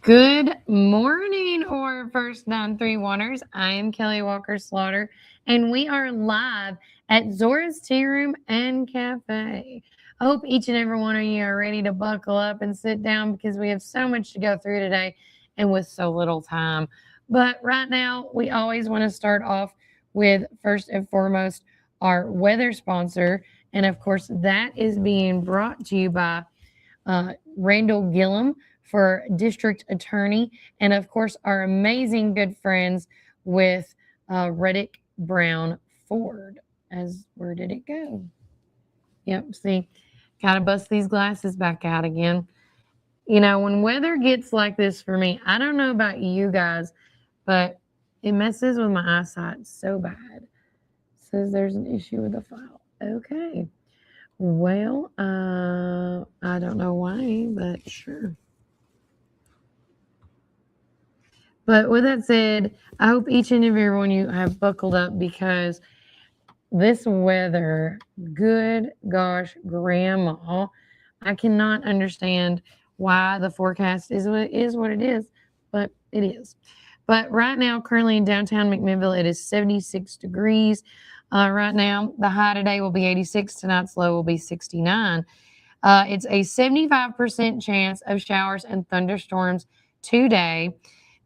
Good morning, or first 931ers. I am Kelly Walker Slaughter, and we are live at Zora's Tea Room and Cafe. I hope each and every one of you are ready to buckle up and sit down because we have so much to go through today and with so little time. But right now, we always want to start off with first and foremost our weather sponsor. And of course, that is being brought to you by Randall Gillum for district attorney, and of course, our amazing good friends with Reddick Brown Ford. As where did it go? Yep, see, gotta bust these glasses back out again. You know, when weather gets like this for me, I don't know about you guys, but it messes with my eyesight so bad. It says there's an issue with the file. Okay. Well, I don't know why, but sure. But with that said, I hope each and every one of you have buckled up because this weather, good gosh, grandma, I cannot understand why the forecast is what it is, but it is. But right now, currently in downtown McMinnville, it is 76 degrees. Right now, the high today will be 86. Tonight's low will be 69. It's a 75% chance of showers and thunderstorms today.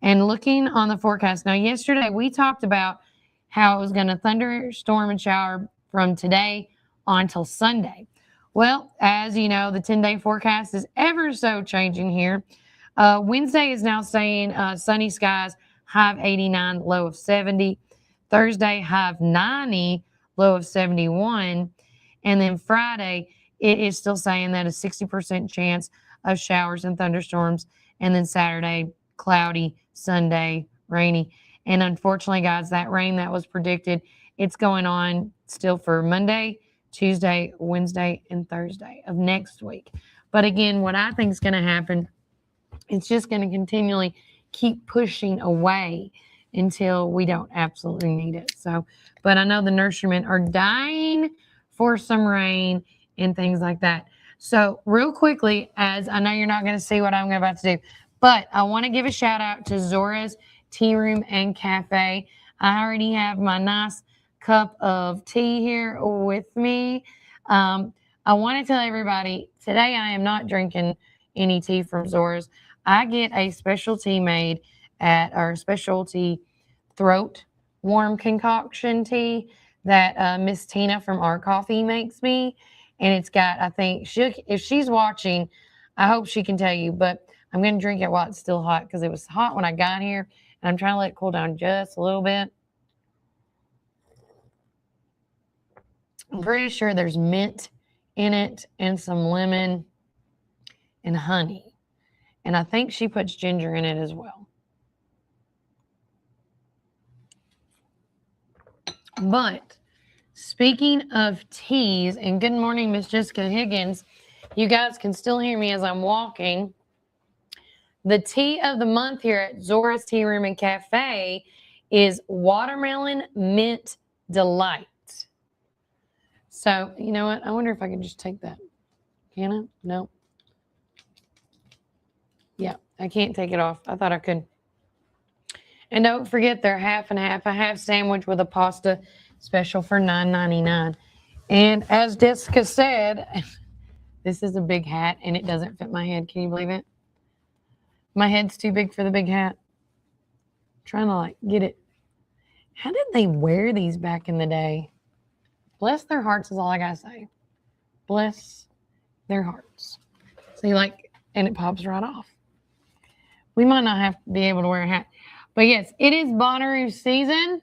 And looking on the forecast, now yesterday we talked about how it was going to thunderstorm and shower from today on till Sunday. Well, as you know, the 10-day forecast is ever so changing here. Wednesday is now saying sunny skies, high of 89, low of 70. Thursday, high of 90, low of 71. And then Friday, it is still saying that a 60% chance of showers and thunderstorms. And then Saturday, cloudy, Sunday, rainy. And unfortunately, guys, that rain that was predicted, it's going on still for Monday, Tuesday, Wednesday, and Thursday of next week. But again, what I think is going to happen, it's just going to continually keep pushing away until we don't absolutely need it. So, but I know the nurserymen are dying for some rain and things like that. So, real quickly, as I know you're not going to see what I'm about to do, but I want to give a shout out to Zora's Tea Room and Cafe. I already have my nice cup of tea here with me. I want to tell everybody today I am not drinking any tea from Zora's. I get a specialty made at our specialty throat warm concoction tea that Miss Tina from Our Coffee makes me. And it's got, I think, if she's watching, I hope she can tell you, but I'm going to drink it while it's still hot because it was hot when I got here. And I'm trying to let it cool down just a little bit. I'm pretty sure there's mint in it and some lemon and honey. And I think she puts ginger in it as well. But speaking of teas, and good morning, Miss Jessica Higgins. You guys can still hear me as I'm walking. The tea of the month here at Zora's Tea Room and Cafe is Watermelon Mint Delight. So, you know what? I wonder if I can just take that. Can I? No. Yeah, I can't take it off. I thought I could. And don't forget they're half and half, a half sandwich with a pasta special for $9.99. And as Jessica said, this is a big hat and it doesn't fit my head. Can you believe it? My head's too big for the big hat. I'm trying to like get it. How did they wear these back in the day? Bless their hearts is all I gotta say. Bless their hearts. See, like, and it pops right off. We might not have to be able to wear a hat. But yes, it is Bonnaroo season.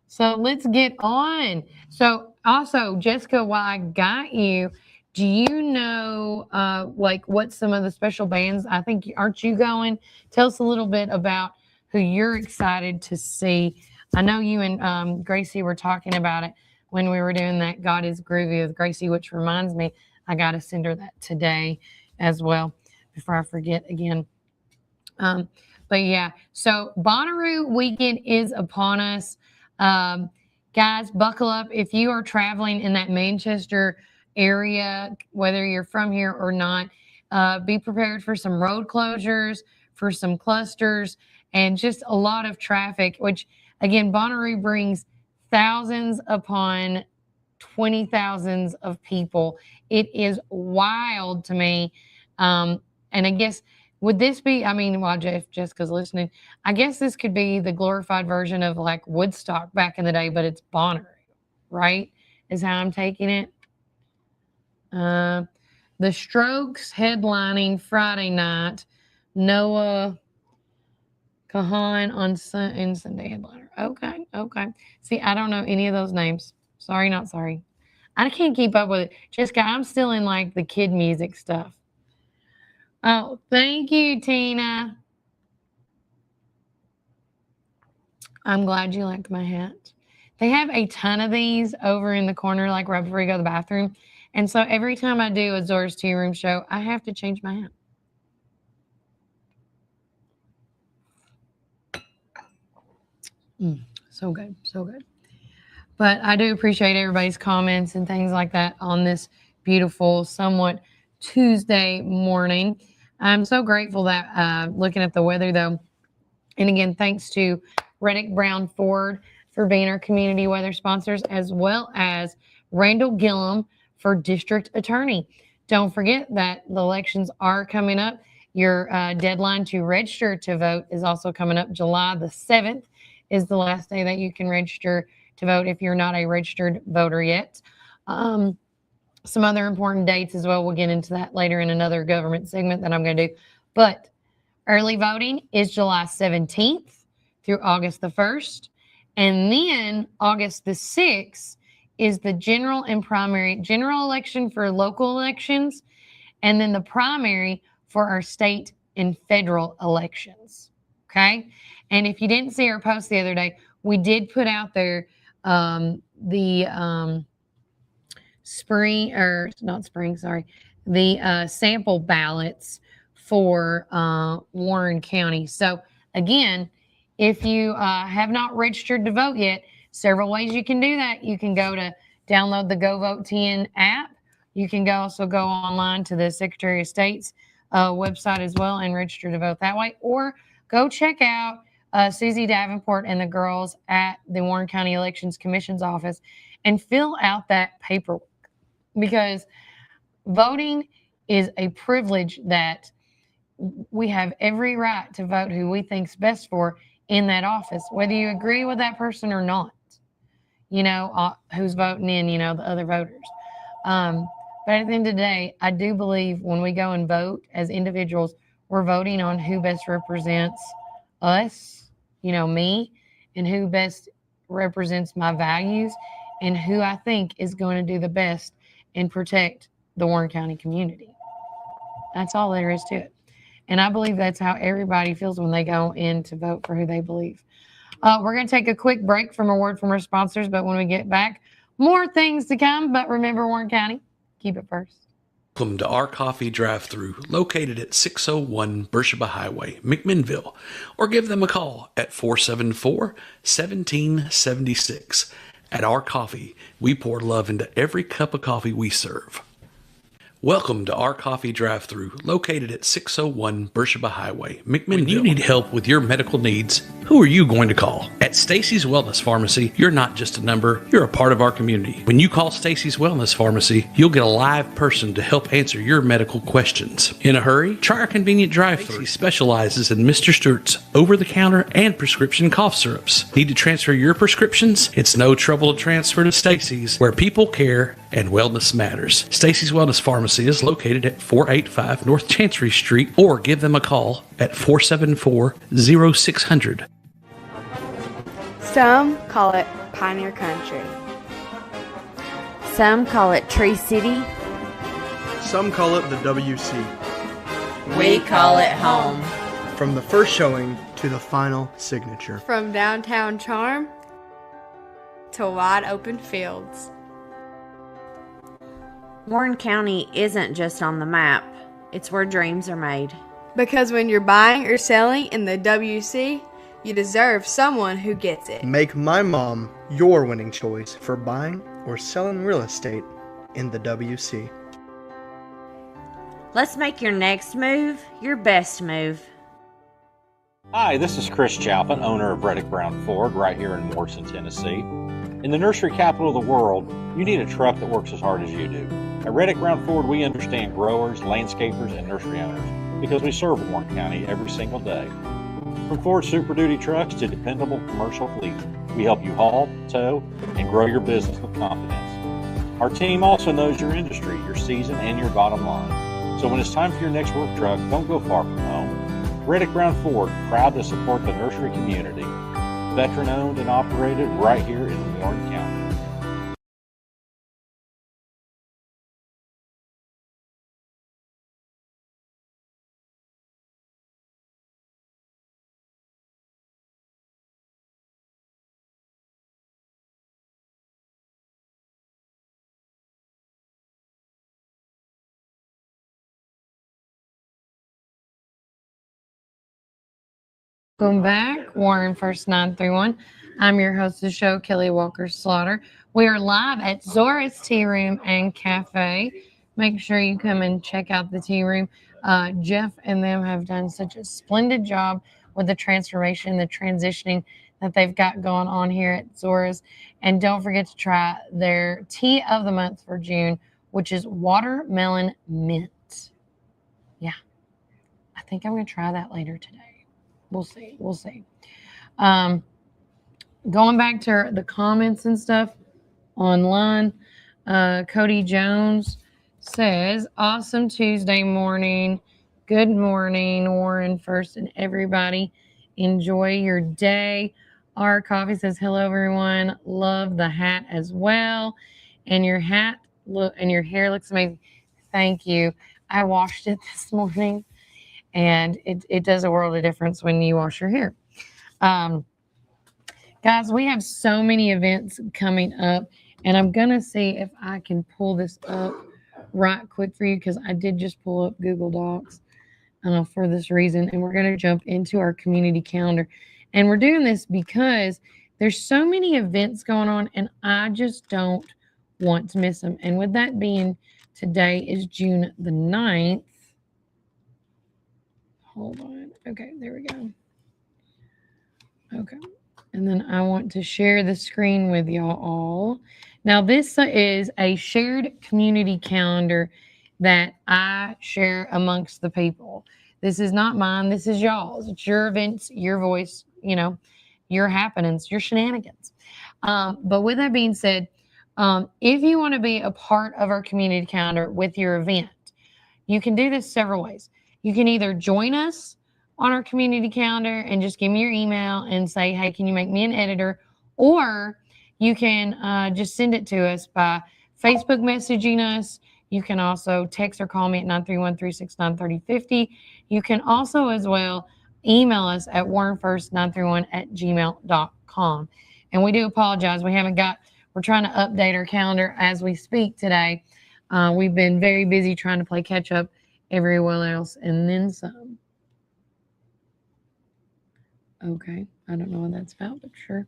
So let's get on. So also, Jessica, while I got you, do you know like what some of the special bands, I think, aren't you going? Tell us a little bit about who you're excited to see. I know you and Gracie were talking about it when we were doing that God is Groovy with Gracie, which reminds me, I got to send her that today as well before I forget again. But yeah, so Bonnaroo weekend is upon us. Guys, buckle up. If you are traveling in that Manchester area, whether you're from here or not, be prepared for some road closures, for some clusters and just a lot of traffic, which again, Bonnaroo brings thousands upon 20,000s of people. It is wild to me. And I guess, would this be, I mean, while Jessica's listening, I guess this could be the glorified version of like Woodstock back in the day, but it's Bonnaroo, right? Is how I'm taking it. The Strokes headlining Friday night. Noah Kahan on Sunday headliner. Okay. See, I don't know any of those names. Sorry, not sorry. I can't keep up with it. Jessica, I'm still in like the kid music stuff. Oh, thank you, Tina. I'm glad you liked my hat. They have a ton of these over in the corner, like right before you go to the bathroom. And so every time I do a Zora's Tea Room show, I have to change my hat. So good, so good. But I do appreciate everybody's comments and things like that on this beautiful, somewhat Tuesday morning. I'm so grateful that looking at the weather, though, and again, thanks to Reddick Brown Ford for being our community weather sponsors, as well as Randall Gillum for district attorney. Don't forget that the elections are coming up. Your deadline to register to vote is also coming up. July the 7th is the last day that you can register to vote if you're not a registered voter yet. Some other important dates as well. We'll get into that later in another government segment that I'm going to do. But early voting is July 17th through August the 1st. And then August the 6th is the general and primary general election for local elections, and then the primary for our state and federal elections. Okay. And if you didn't see our post the other day, we did put out there the sample ballots for Warren County. So again, if you have not registered to vote yet, several ways you can do that. You can go to download the Go Vote TN app. You can also go online to the Secretary of State's website as well and register to vote that way. Or go check out Susie Davenport and the girls at the Warren County Elections Commission's office and fill out that paperwork, because voting is a privilege that we have every right to vote who we think's best for in that office, whether you agree with that person or not. You know, who's voting in, you know, the other voters. But at the end of the day, I do believe when we go and vote as individuals, we're voting on who best represents us, you know, me, and who best represents my values, and who I think is going to do the best and protect the Warren County community. That's all there is to it. And I believe that's how everybody feels when they go in to vote for who they believe. We're going to take a quick break from a word from our sponsors, but when we get back, more things to come. But remember, Warren County, keep it first. Welcome to our coffee drive-thru, located at 601 Beersheba Highway, McMinnville, or give them a call at 474-1776. At Our Coffee, we pour love into every cup of coffee we serve. Welcome to our coffee drive-thru, located at 601 Beersheba Highway, McMinnville. When you need help with your medical needs, who are you going to call? At Stacy's Wellness Pharmacy, you're not just a number, you're a part of our community. When you call Stacy's Wellness Pharmacy, you'll get a live person to help answer your medical questions. In a hurry? Try our convenient drive-thru. Stacy specializes in Mr. Stewart's over-the-counter and prescription cough syrups. Need to transfer your prescriptions? It's no trouble to transfer to Stacy's, where people care and wellness matters. Stacy's Wellness Pharmacy is located at 485 North Chancery Street, or give them a call at 474-0600. Some call it Pioneer Country. Some call it Tree City. Some call it the WC. We call it home. From the first showing to the final signature. From downtown charm to wide open fields. Warren County isn't just on the map, it's where dreams are made. Because when you're buying or selling in the WC, you deserve someone who gets it. Make my mom your winning choice for buying or selling real estate in the WC. Let's make your next move your best move. Hi, this is Chris Chalpin, owner of Reddick Brown Ford right here in Morrison, Tennessee. In the nursery capital of the world, you need a truck that works as hard as you do. At Reddick Brown Ford, we understand growers, landscapers, and nursery owners because we serve Warren County every single day. From Ford Super Duty trucks to dependable commercial fleet, we help you haul, tow, and grow your business with confidence. Our team also knows your industry, your season, and your bottom line. So when it's time for your next work truck, don't go far from home. Reddick Brown Ford, proud to support the nursery community. Veteran owned and operated right here in Warren County. Welcome back, Warren First 931. I'm your host of the show, Kelly Walker Slaughter. We are live at Zora's Tea Room and Cafe. Make sure you come and check out the tea room. Jeff and them have done such a splendid job with the transformation, the transitioning that they've got going on here at Zora's. And don't forget to try their tea of the month for June, which is watermelon mint. Yeah, I think I'm going to try that later today. We'll see. We'll see. Going back to the comments and stuff online, Cody Jones says, awesome Tuesday morning. Good morning, Warren First and everybody. Enjoy your day. Our Coffee says, hello, everyone. Love the hat as well. And your hat and your hair looks amazing. Thank you. I washed it this morning. And it does a world of difference when you wash your hair. Guys, we have so many events coming up, and I'm going to see if I can pull this up right quick for you because I did just pull up Google Docs for this reason, and we're going to jump into our community calendar. And we're doing this because there's so many events going on, and I just don't want to miss them. And with that being, today is June the 9th. Hold on. Okay, there we go. Okay. And then I want to share the screen with y'all all. Now, this is a shared community calendar that I share amongst the people. This is not mine. This is y'all's. It's your events, your voice, your happenings, your shenanigans. But with that being said, if you want to be a part of our community calendar with your event, you can do this several ways. You can either join us on our community calendar and just give me your email and say, hey, can you make me an editor? Or you can just send it to us by Facebook messaging us. You can also text or call me at 931-369-3050. You can also as well email us at warrenfirst931@gmail.com. And we do apologize. We're trying to update our calendar as we speak today. We've been very busy trying to play catch up everywhere else and then some. Okay, I don't know what that's about, but sure.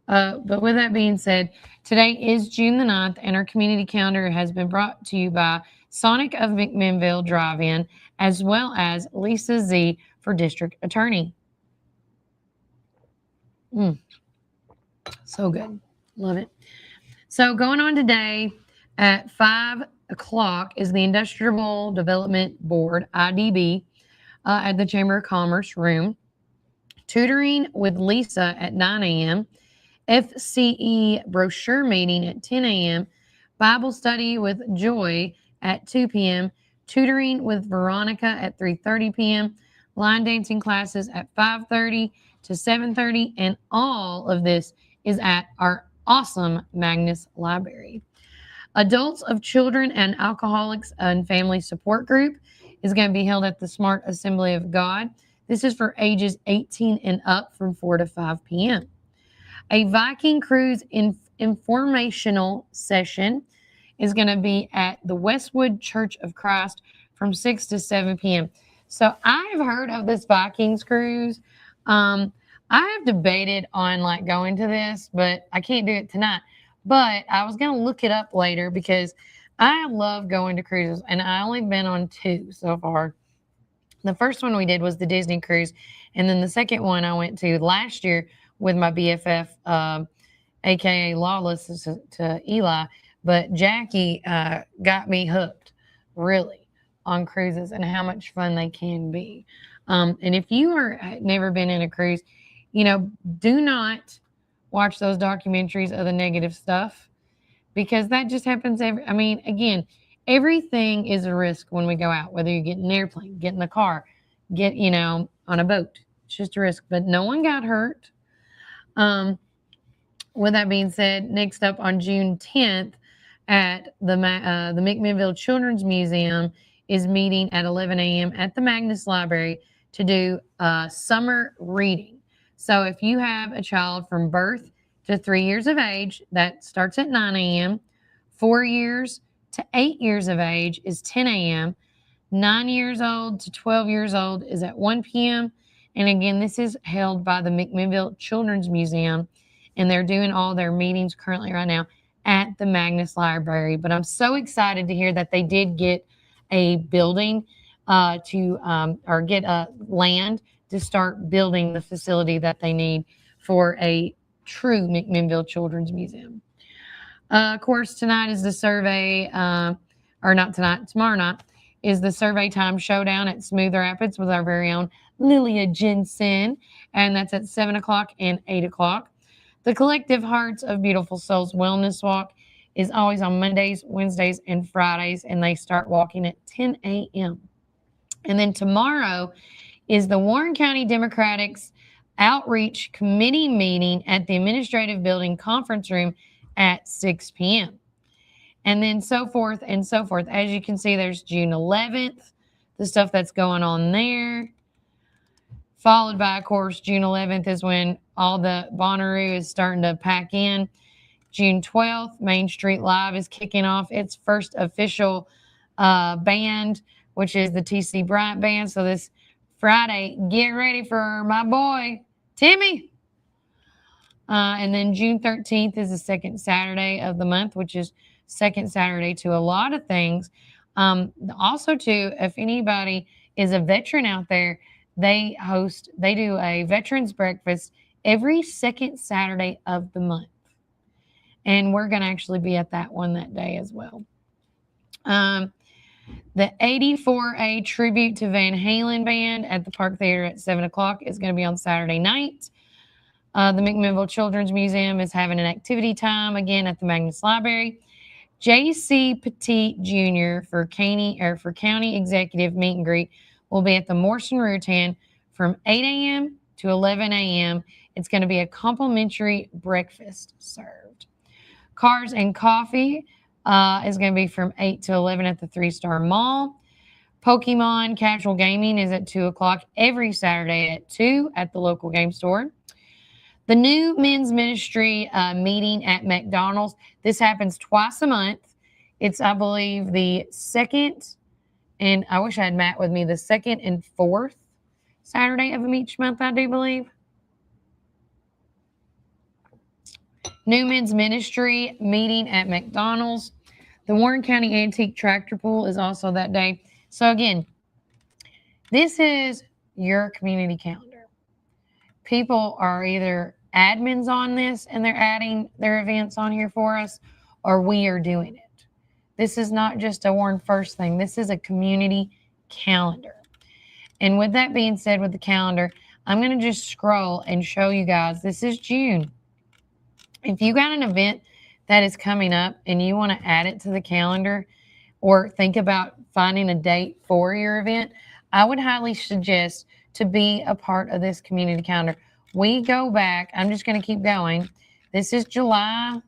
But with that being said, today is June the 9th, and our community calendar has been brought to you by Sonic of McMinnville Drive-In, as well as Lisa Z for District Attorney. So good. Love it. So going on today at 5 o'clock is the Industrial Development Board, IDB, at the Chamber of Commerce room. Tutoring with Lisa at 9 a.m. FCE brochure meeting at 10 a.m. Bible study with Joy at 2 p.m. Tutoring with Veronica at 3:30 p.m. Line dancing classes at 5:30 to 7:30. And all of this is at our awesome Magnus Library. Adults of Children and Alcoholics and Family Support Group is going to be held at the Smart Assembly of God. This is for ages 18 and up from 4 to 5 p.m. A Viking Cruise informational session is going to be at the Westwood Church of Christ from 6 to 7 p.m. So I have heard of this Vikings cruise. I have debated on going to this, but I can't do it tonight. But I was going to look it up later because I love going to cruises, and I only been on 2 so far. The first one we did was the Disney cruise, And then the second one I went to last year with my BFF, aka Lawless, to Eli. But Jackie got me hooked, really, on cruises and how much fun they can be. And if you are never been in a cruise, do not watch those documentaries of the negative stuff, because that just happens again, everything is a risk when we go out, whether you get in an airplane, get in the car, get, on a boat. It's just a risk, but no one got hurt. With that being said, next up on June 10th at the McMinnville Children's Museum is meeting at 11 a.m. at the Magnus Library to do summer reading. So if you have a child from birth to 3 years of age, that starts at 9 a.m. 4 years to 8 years of age is 10 a.m. 9 years old to 12 years old is at 1 p.m. And again, this is held by the McMinnville Children's Museum, and they're doing all their meetings currently right now at the Magnus Library. But I'm so excited to hear that they did get a building or get a land to start building the facility that they need for a true McMinnville Children's Museum. Of course, tonight is the survey, or not tonight, tomorrow night is the Survey Time Showdown at Smooth Rapids with our very own Lilia Jensen, and that's at 7 o'clock and 8 o'clock. The Collective Hearts of Beautiful Souls Wellness Walk is always on Mondays, Wednesdays, and Fridays, and they start walking at 10 a.m. And then tomorrow is the Warren County Democrats Outreach Committee meeting at the Administrative Building Conference Room at 6 p.m. And then so forth and so forth. As you can see, there's June 11th, the stuff that's going on there. Followed by, of course, June 11th is when all the Bonnaroo is starting to pack in. June 12th, Main Street Live is kicking off its first official band, which is the T.C. Bryant Band. So this Friday, get ready for my boy, Timmy. And then June 13th is the second Saturday of the month, which is second Saturday to a lot of things. Also, too, if anybody is a veteran out there, they do a veterans breakfast every second Saturday of the month. And we're going to actually be at that one that day as well. The 84A Tribute to Van Halen Band at the Park Theater at 7 o'clock is going to be on Saturday night. The McMinnville Children's Museum is having an activity time again at the Magnus Library. J.C. Petit Jr. for county executive meet and greet will be at the Morrison Rutan from 8 a.m. to 11 a.m. It's going to be a complimentary breakfast served. Cars and Coffee is going to be from 8 to 11 at the 3-Star Mall. Pokemon Casual Gaming is at 2 o'clock every Saturday at 2 at the local game store. The new men's ministry meeting at McDonald's. This happens twice a month. It's, I believe, the second, and I wish I had Matt with me, the second and fourth Saturday of each month, I do believe. New men's ministry meeting at McDonald's. The Warren County Antique Tractor Pool is also that day. So again, this is your community calendar. People are either admins on this and they're adding their events on here for us, or we are doing it. This is not just a Warren First thing. This is a community calendar. And with that being said, with the calendar, I'm going to just scroll and show you guys. This is June. If you got an event that is coming up and you want to add it to the calendar or think about finding a date for your event, I would highly suggest to be a part of this community calendar. We go back, I'm just going to keep going. This is July.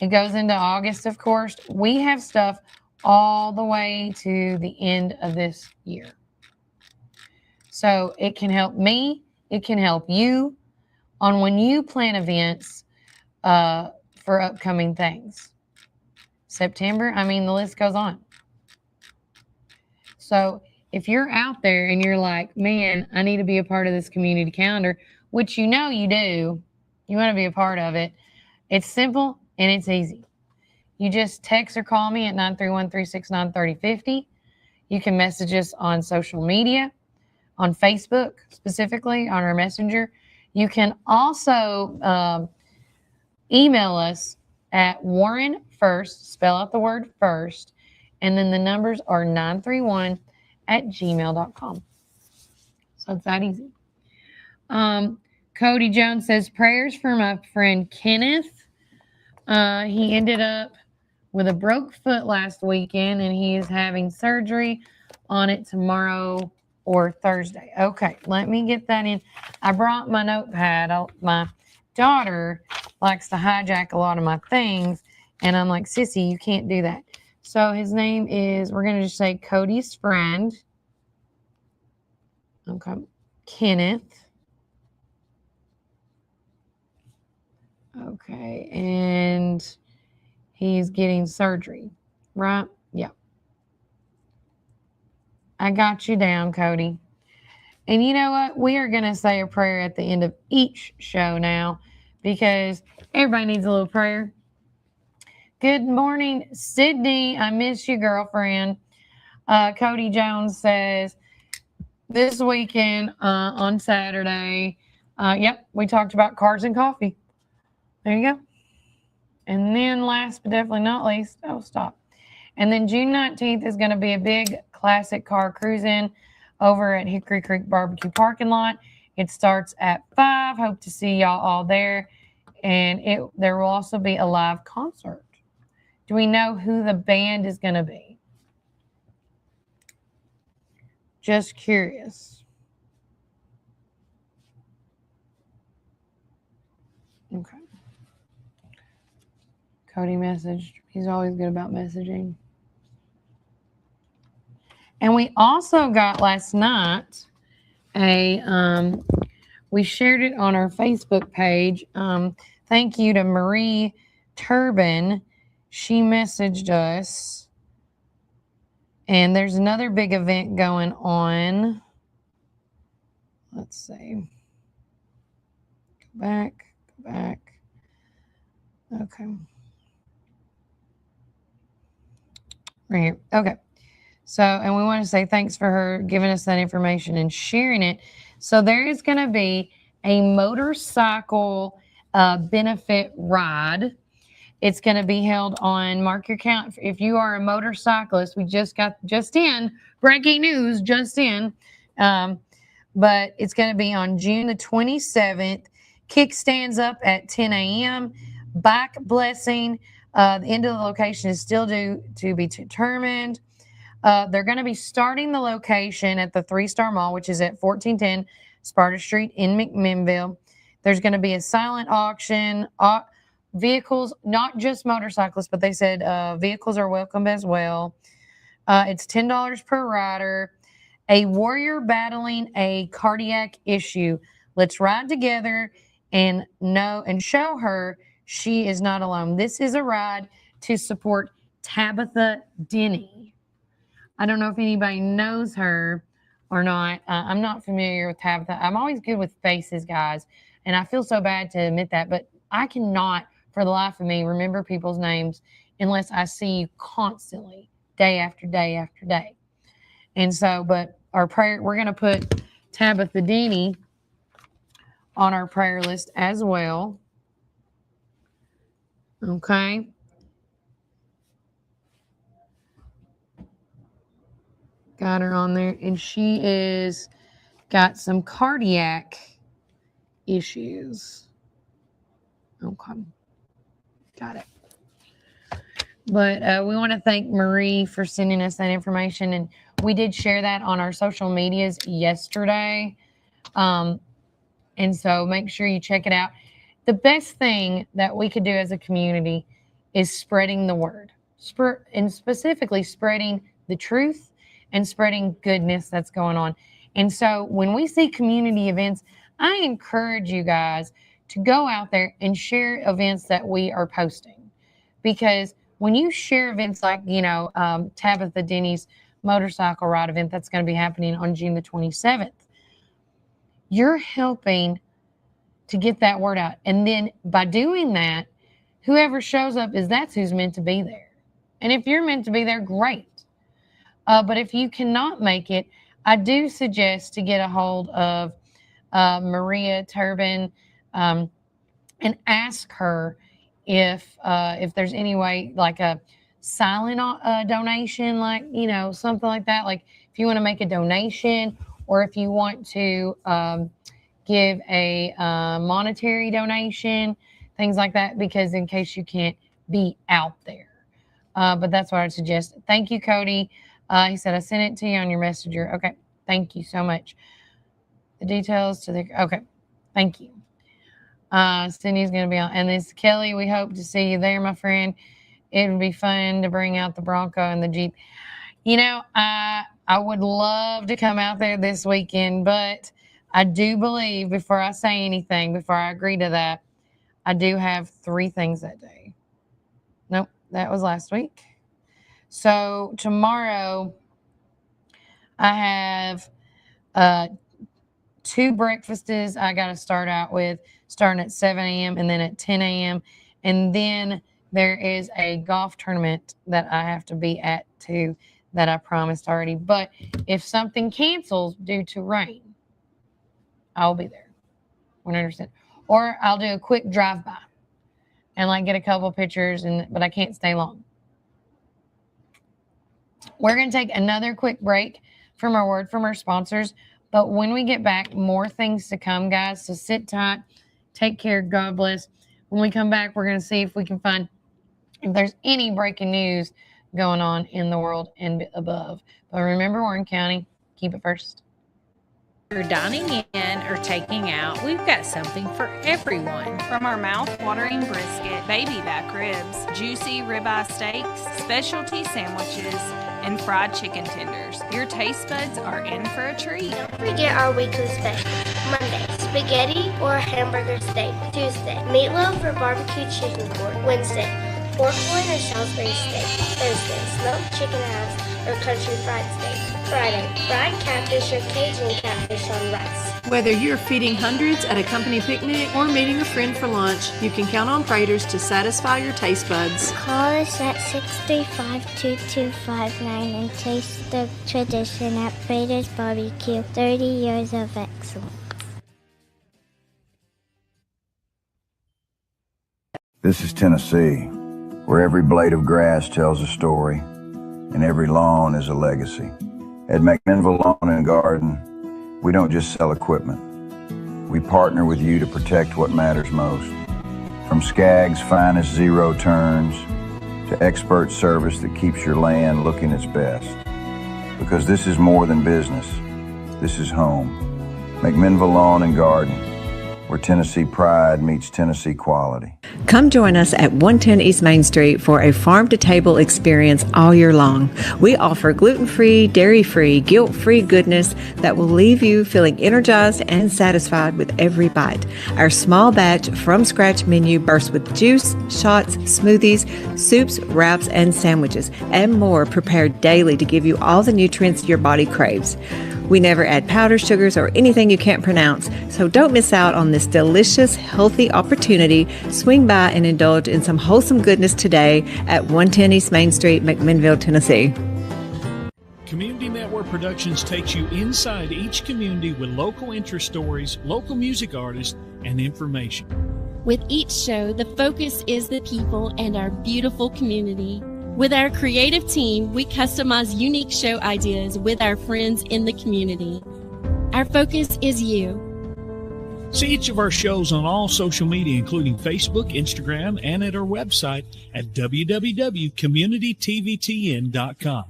It goes into August, of course. We have stuff all the way to the end of this year. So it can help me. It can help you on when you plan events for upcoming things. September, the list goes on. So if you're out there and you're like, man, I need to be a part of this community calendar, which you know you do, you want to be a part of it, it's simple and it's easy. You just text or call me at 931-369-3050. You can message us on social media, on Facebook, specifically on our messenger. You can also email us at Warren First, spell out the word first, and then the numbers are 931@gmail.com. So it's that easy. Cody Jones says, prayers for my friend Kenneth. He ended up with a broke foot last weekend, and he is having surgery on it tomorrow or Thursday. Okay, let me get that in. I brought my notepad. My daughter likes to hijack a lot of my things, and I'm like, Sissy, you can't do that. So his name is, we're going to just say Cody's friend. Okay, Kenneth. Okay, and he's getting surgery, right? Yeah. I got you down, Cody. And you know what? We are going to say a prayer at the end of each show now because everybody needs a little prayer. Good morning, Sydney. I miss you, girlfriend. Cody Jones says, this weekend on Saturday, yep, we talked about cars and coffee. There you go. And then last but definitely not least, oh, stop. And then June 19th is going to be a big classic car cruise-in over at Hickory Creek Barbecue Parking Lot. It starts at 5. Hope to see y'all all there. And there will also be a live concert. Do we know who the band is going to be? Just curious. Okay. Cody messaged. He's always good about messaging. And we also got last night we shared it on our Facebook page. Thank you to Marie Turbin. She messaged us. And there's another big event going on. Let's see. Go back. Okay. Right here. Okay. So, and we want to say thanks for her giving us that information and sharing it. So there is going to be a motorcycle benefit ride. It's going to be held on, mark your count. If you are a motorcyclist, we just in, breaking news, but it's going to be on June the 27th. Kickstands up at 10 a.m. Bike blessing. The end of the location is still due to be determined. They're going to be starting the location at the 3-Star Mall, which is at 1410 Sparta Street in McMinnville. There's going to be a silent auction. Vehicles, not just motorcyclists, but they said vehicles are welcome as well. It's $10 per rider. A warrior battling a cardiac issue. Let's ride together and show her she is not alone. This is a ride to support Tabitha Denny. I don't know if anybody knows her or not. I'm not familiar with Tabitha. I'm always good with faces, guys, and I feel so bad to admit that, but I cannot, for the life of me, remember people's names unless I see you constantly, day after day after day. And so, but our prayer, we're going to put Tabitha Denny on our prayer list as well. Okay. Got her on there, and she is got some cardiac issues. Okay. Got it. But we want to thank Marie for sending us that information, and we did share that on our social medias yesterday. And so make sure you check it out. The best thing that we could do as a community is spreading the word, and specifically spreading the truth and spreading goodness that's going on. And so when we see community events, I encourage you guys to go out there and share events that we are posting. Because when you share events like, Tabitha Denny's motorcycle ride event that's going to be happening on June the 27th, you're helping to get that word out. And then by doing that, whoever shows up that's who's meant to be there. And if you're meant to be there, great. But if you cannot make it, I do suggest to get a hold of Maria Turbin and ask her if there's any way, like a silent donation, like, something like that. Like if you want to make a donation, or if you want to give a monetary donation, things like that, because in case you can't be out there. But that's what I'd suggest. Thank you, Cody. He said, I sent it to you on your messenger. Okay. Thank you so much. The details to the, okay. Thank you. Cindy's going to be on. And this Kelly, we hope to see you there, my friend. It would be fun to bring out the Bronco and the Jeep. I would love to come out there this weekend, but I do believe, before I say anything, before I agree to that, I do have 3 things that day. Nope, that was last week. So tomorrow I have 2 breakfasts I got to start out with, starting at 7 a.m. and then at 10 a.m. And then there is a golf tournament that I have to be at too, that I promised already. But if something cancels due to rain, I'll be there 100%. Or I'll do a quick drive-by and like get a couple pictures, but I can't stay long. We're going to take another quick break from our word from our sponsors. But when we get back, more things to come, guys. So sit tight. Take care. God bless. When we come back, we're going to see if we can find if there's any breaking news going on in the world and above. But remember, Warren County, keep it first. If you're dining in or taking out, we've got something for everyone. From our mouth-watering brisket, baby back ribs, juicy ribeye steaks, specialty sandwiches, and fried chicken tenders, your taste buds are in for a treat. Don't forget our weekly special. Monday, spaghetti or hamburger steak. Tuesday, meatloaf or barbecue chicken pork. Wednesday, pork loin or Salisbury steak. Thursday, smoked chicken halves or country fried steak. Friday, fried catfish or Cajun catfish on rice. Whether you're feeding hundreds at a company picnic or meeting a friend for lunch, you can count on Praters to satisfy your taste buds. Call us at 635-2259 and taste the tradition at Praters Barbecue. 30 years of excellence. This is Tennessee, where every blade of grass tells a story and every lawn is a legacy. At McMinnville Lawn and Garden, we don't just sell equipment. We partner with you to protect what matters most. From Skag's finest zero turns to expert service that keeps your land looking its best. Because this is more than business. This is home. McMinnville Lawn and Garden, where Tennessee pride meets Tennessee quality. Come join us at 110 East Main Street for a farm-to-table experience all year long. We offer gluten-free, dairy-free, guilt-free goodness that will leave you feeling energized and satisfied with every bite. Our small batch from-scratch menu bursts with juice, shots, smoothies, soups, wraps, and sandwiches, and more prepared daily to give you all the nutrients your body craves. We never add powder, sugars, or anything you can't pronounce, so don't miss out on this delicious, healthy opportunity. Swing by and indulge in some wholesome goodness today at 110 East Main Street, McMinnville, Tennessee. Community Network Productions takes you inside each community with local interest stories, local music artists, and information. With each show, the focus is the people and our beautiful community. With our creative team, we customize unique show ideas with our friends in the community. Our focus is you. See each of our shows on all social media, including Facebook, Instagram, and at our website at www.communitytvtn.com.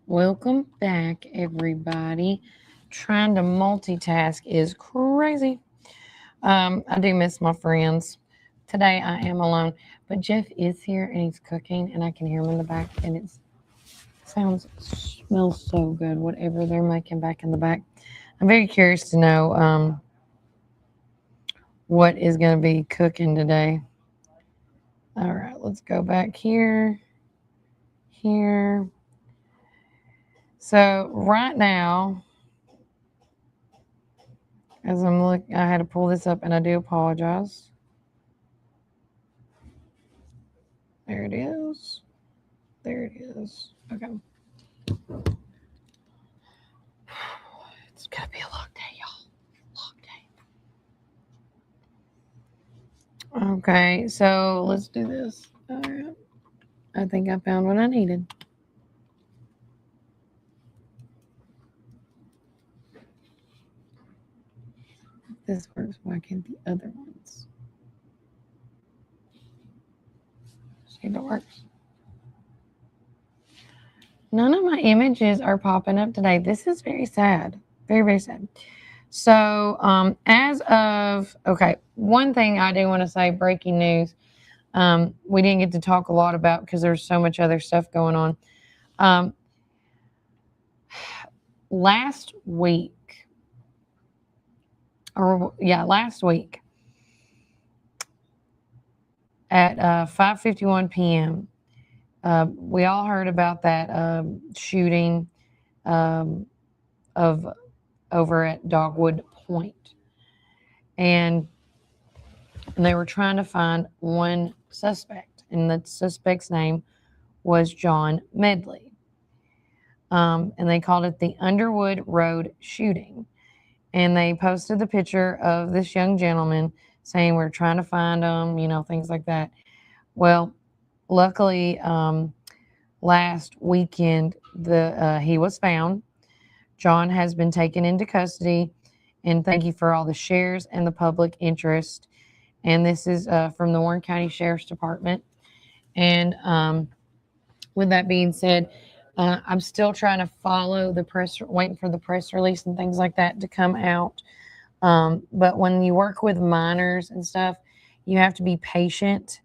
Welcome back, everybody. Trying to multitask is crazy. I do miss my friends. Today I am alone, but Jeff is here and he's cooking, and I can hear him in the back, and it smells so good, whatever they're making back in the back. I'm very curious to know what is going to be cooking today. All right, let's go back here. Here. So right now, as I'm looking, I had to pull this up and I do apologize. There it is. There it is. Okay. It's gonna be a long day, y'all. Long day. Okay, so let's do this. All right. I think I found what I needed. If this works, why can't the other ones? See if it works. None of my images are popping up today. This is very sad. Very, very sad. So as of, okay, one thing I do want to say, breaking news, we didn't get to talk a lot about because there's so much other stuff going on. Last week at 5:51 p.m., we all heard about that shooting of over at Dogwood Point. And they were trying to find one suspect, and the suspect's name was John Medley. And they called it the Underwood Road shooting. And they posted the picture of this young gentleman saying, we're trying to find him, you know, things like that. Well, luckily, last weekend, he was found. John has been taken into custody, and thank you for all the shares and the public interest. And this is from the Warren County Sheriff's Department. And with that being said, I'm still trying to follow the press, waiting for the press release and things like that to come out. But when you work with minors and stuff, you have to be patient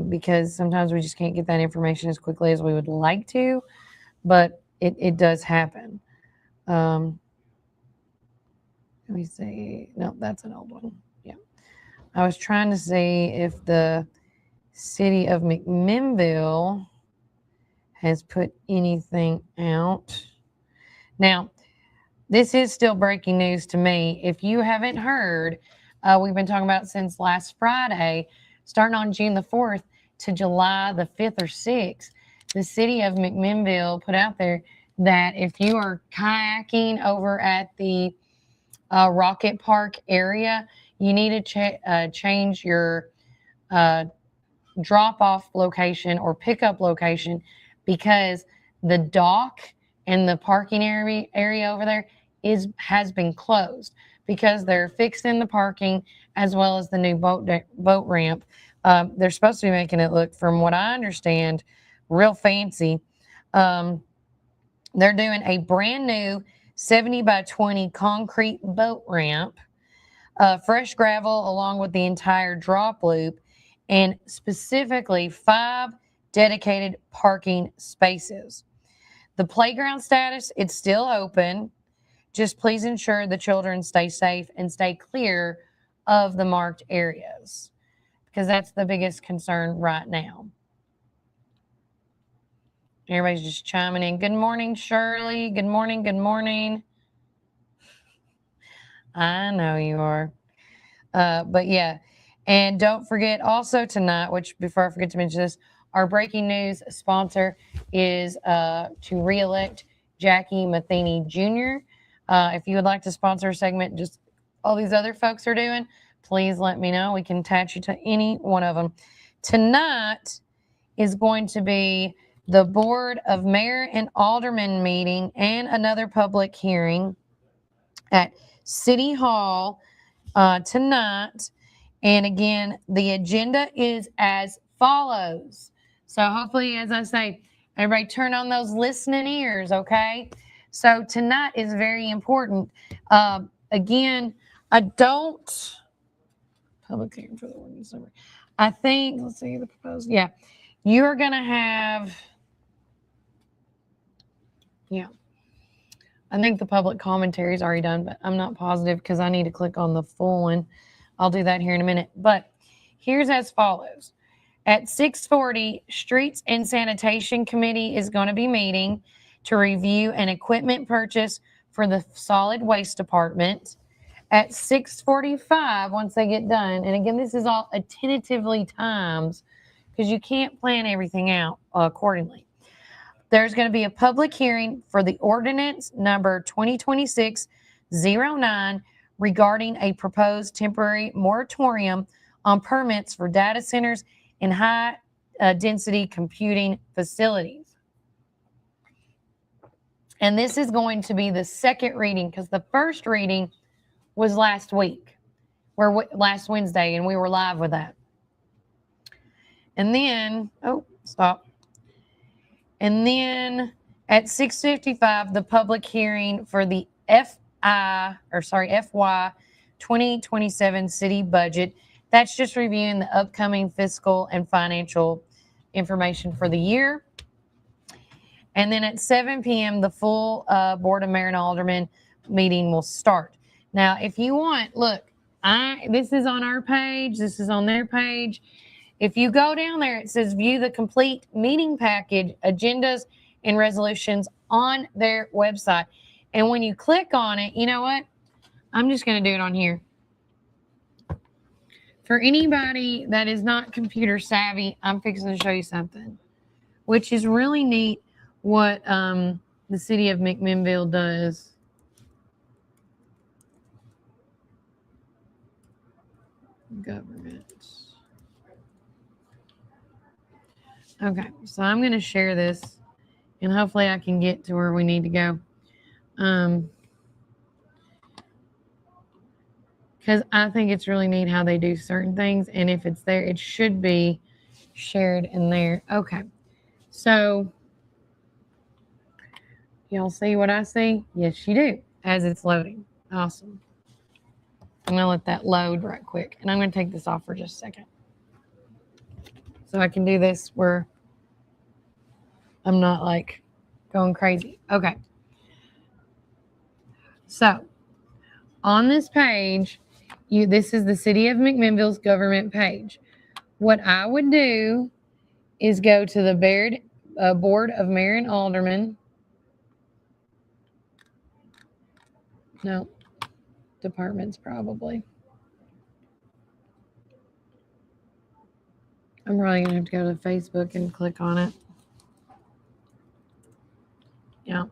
because sometimes we just can't get that information as quickly as we would like to, but it does happen. Let me see. No, that's an old one. Yeah. I was trying to see if the city of McMinnville has put anything out. Now, this is still breaking news to me. If you haven't heard, we've been talking about since last Friday, starting on June the 4th to July the 5th or 6th, the city of McMinnville put out there that if you are kayaking over at the Rocket Park area, you need to change your drop-off location or pickup location, because the dock and the parking area over there has been closed because they're fixing the parking as well as the new boat ramp. They're supposed to be making it look, from what I understand, real fancy. They're doing a brand new 70 by 20 concrete boat ramp, fresh gravel along with the entire drop loop, and specifically 5 dedicated parking spaces. The playground status, it's still open. Just please ensure the children stay safe and stay clear of the marked areas, because that's the biggest concern right now. Everybody's just chiming in. Good morning, Shirley. Good morning. Good morning. I know you are. But yeah. And don't forget also tonight, which before I forget to mention this, our breaking news sponsor is to re-elect Jackie Matheny Jr. If you would like to sponsor a segment, just all these other folks are doing, please let me know. We can attach you to any one of them. Tonight is going to be the Board of Mayor and Alderman meeting and another public hearing at City Hall tonight. And again, the agenda is as follows. So hopefully, as I say, everybody turn on those listening ears, okay? So tonight is very important. Again, I don't, public hearing for the ordinance number. I think, let's see the proposed, yeah. You're going to have, yeah. I think the public commentary is already done, but I'm not positive because I need to click on the full one. I'll do that here in a minute. But here's as follows. At 6:40, Streets and Sanitation Committee is going to be meeting to review an equipment purchase for the solid waste department. At 6:45, once they get done, and again, this is all tentatively times because you can't plan everything out accordingly. There's going to be a public hearing for the ordinance number 2026-09 regarding a proposed temporary moratorium on permits for data centers and high density computing facilities. And this is going to be the second reading because the first reading was last week, or last Wednesday, and we were live with that. And then, And then at 6:55, the public hearing for the FY 2027 city budget. That's just reviewing the upcoming fiscal and financial information for the year. And then at 7 p.m., the full Board of Mayor and Aldermen meeting will start. Now, if you want, look, this is on our page. This is on their page. If you go down there, it says view the complete meeting package, agendas, and resolutions on their website. And when you click on it, you know what? I'm just going to do it on here. For anybody that is not computer savvy, I'm fixing to show you something, which is really neat what the city of McMinnville does. Government. Okay, so I'm going to share this, and hopefully I can get to where we need to go. Because I think it's really neat how they do certain things, and if it's there, it should be shared in there. Okay, so y'all see what I see? Yes, you do, as it's loading. Awesome. I'm going to let that load right quick, and I'm going to take this off for just a second. So I can do this where I'm not like going crazy. Okay. So on this page, this is the City of McMinnville's government page. What I would do is go to the Board of Mayor and Aldermen. No, departments probably. I'm probably going to have to go to Facebook and click on it. Yeah.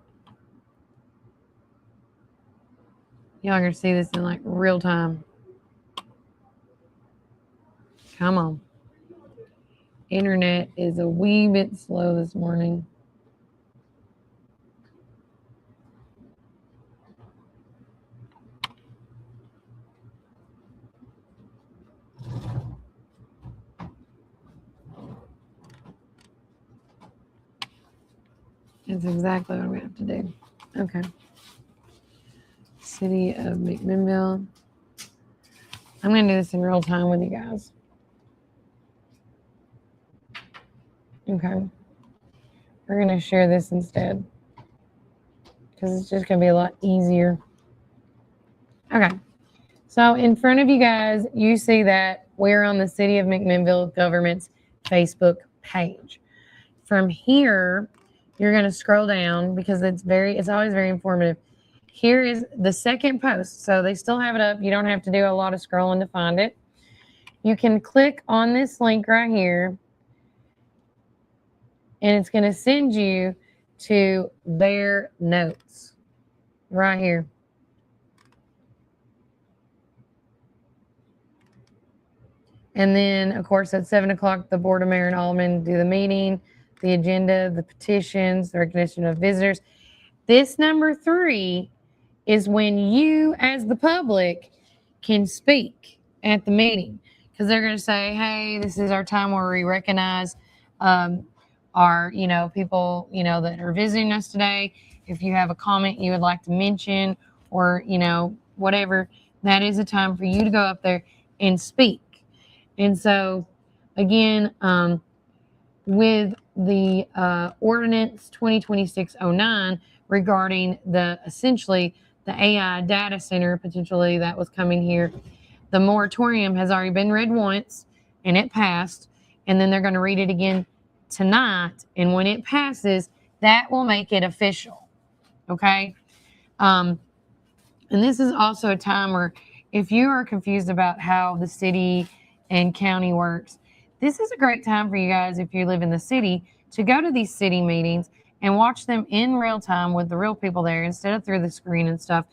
Y'all are going to see this in like real time. Come on. Internet is a wee bit slow this morning. That's exactly what we have to do. Okay. City of McMinnville. I'm going to do this in real time with you guys. Okay. We're going to share this instead because it's just going to be a lot easier. Okay. So in front of you guys, you see that we're on the City of McMinnville government's Facebook page. From here, you're going to scroll down because it's always very informative. Here is the second post. So they still have it up. You don't have to do a lot of scrolling to find it. You can click on this link right here, and it's going to send you to their notes right here. And then, of course, at 7 o'clock, the Board of Mayor and Aldermen do the meeting, the agenda, the petitions, the recognition of visitors. This number 3 is when you, as the public, can speak at the meeting. Because they're going to say, hey, this is our time where we recognize our, people, that are visiting us today. If you have a comment you would like to mention or, whatever, that is a time for you to go up there and speak. And so, again, with the ordinance 2026-09 regarding essentially the AI data center potentially that was coming here, the moratorium has already been read once and it passed. and then they're going to read it again tonight. And when it passes, that will make it official. Okay. And this is also a time where if you are confused about how the city and county works, this is a great time for you guys, if you live in the city, to go to these city meetings and watch them in real time with the real people there instead of through the screen and stuff,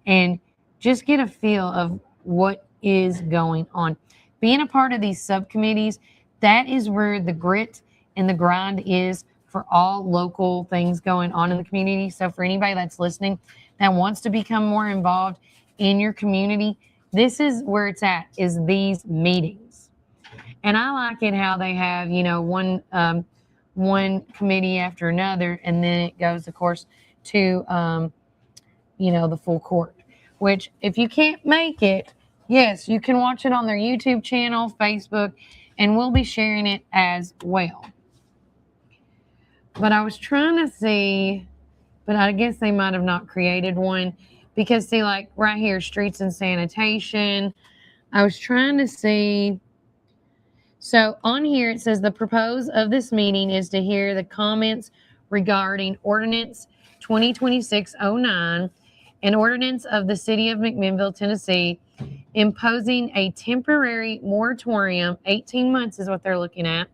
and just get a feel of what is going on. Being a part of these subcommittees, that is where the grit and the grind is for all local things going on in the community. So for anybody that's listening that wants to become more involved in your community, this is where it's at, is these meetings. And I like it how they have, one committee after another, and then it goes, of course, to, the full court, which if you can't make it, yes, you can watch it on their YouTube channel, Facebook, and we'll be sharing it as well. But I was trying to see, but I guess they might have not created one, because see, like right here, streets and sanitation, I was trying to see. So on here, it says the purpose of this meeting is to hear the comments regarding Ordinance 2026-09, an ordinance of the City of McMinnville, Tennessee, imposing a temporary moratorium, 18 months is what they're looking at,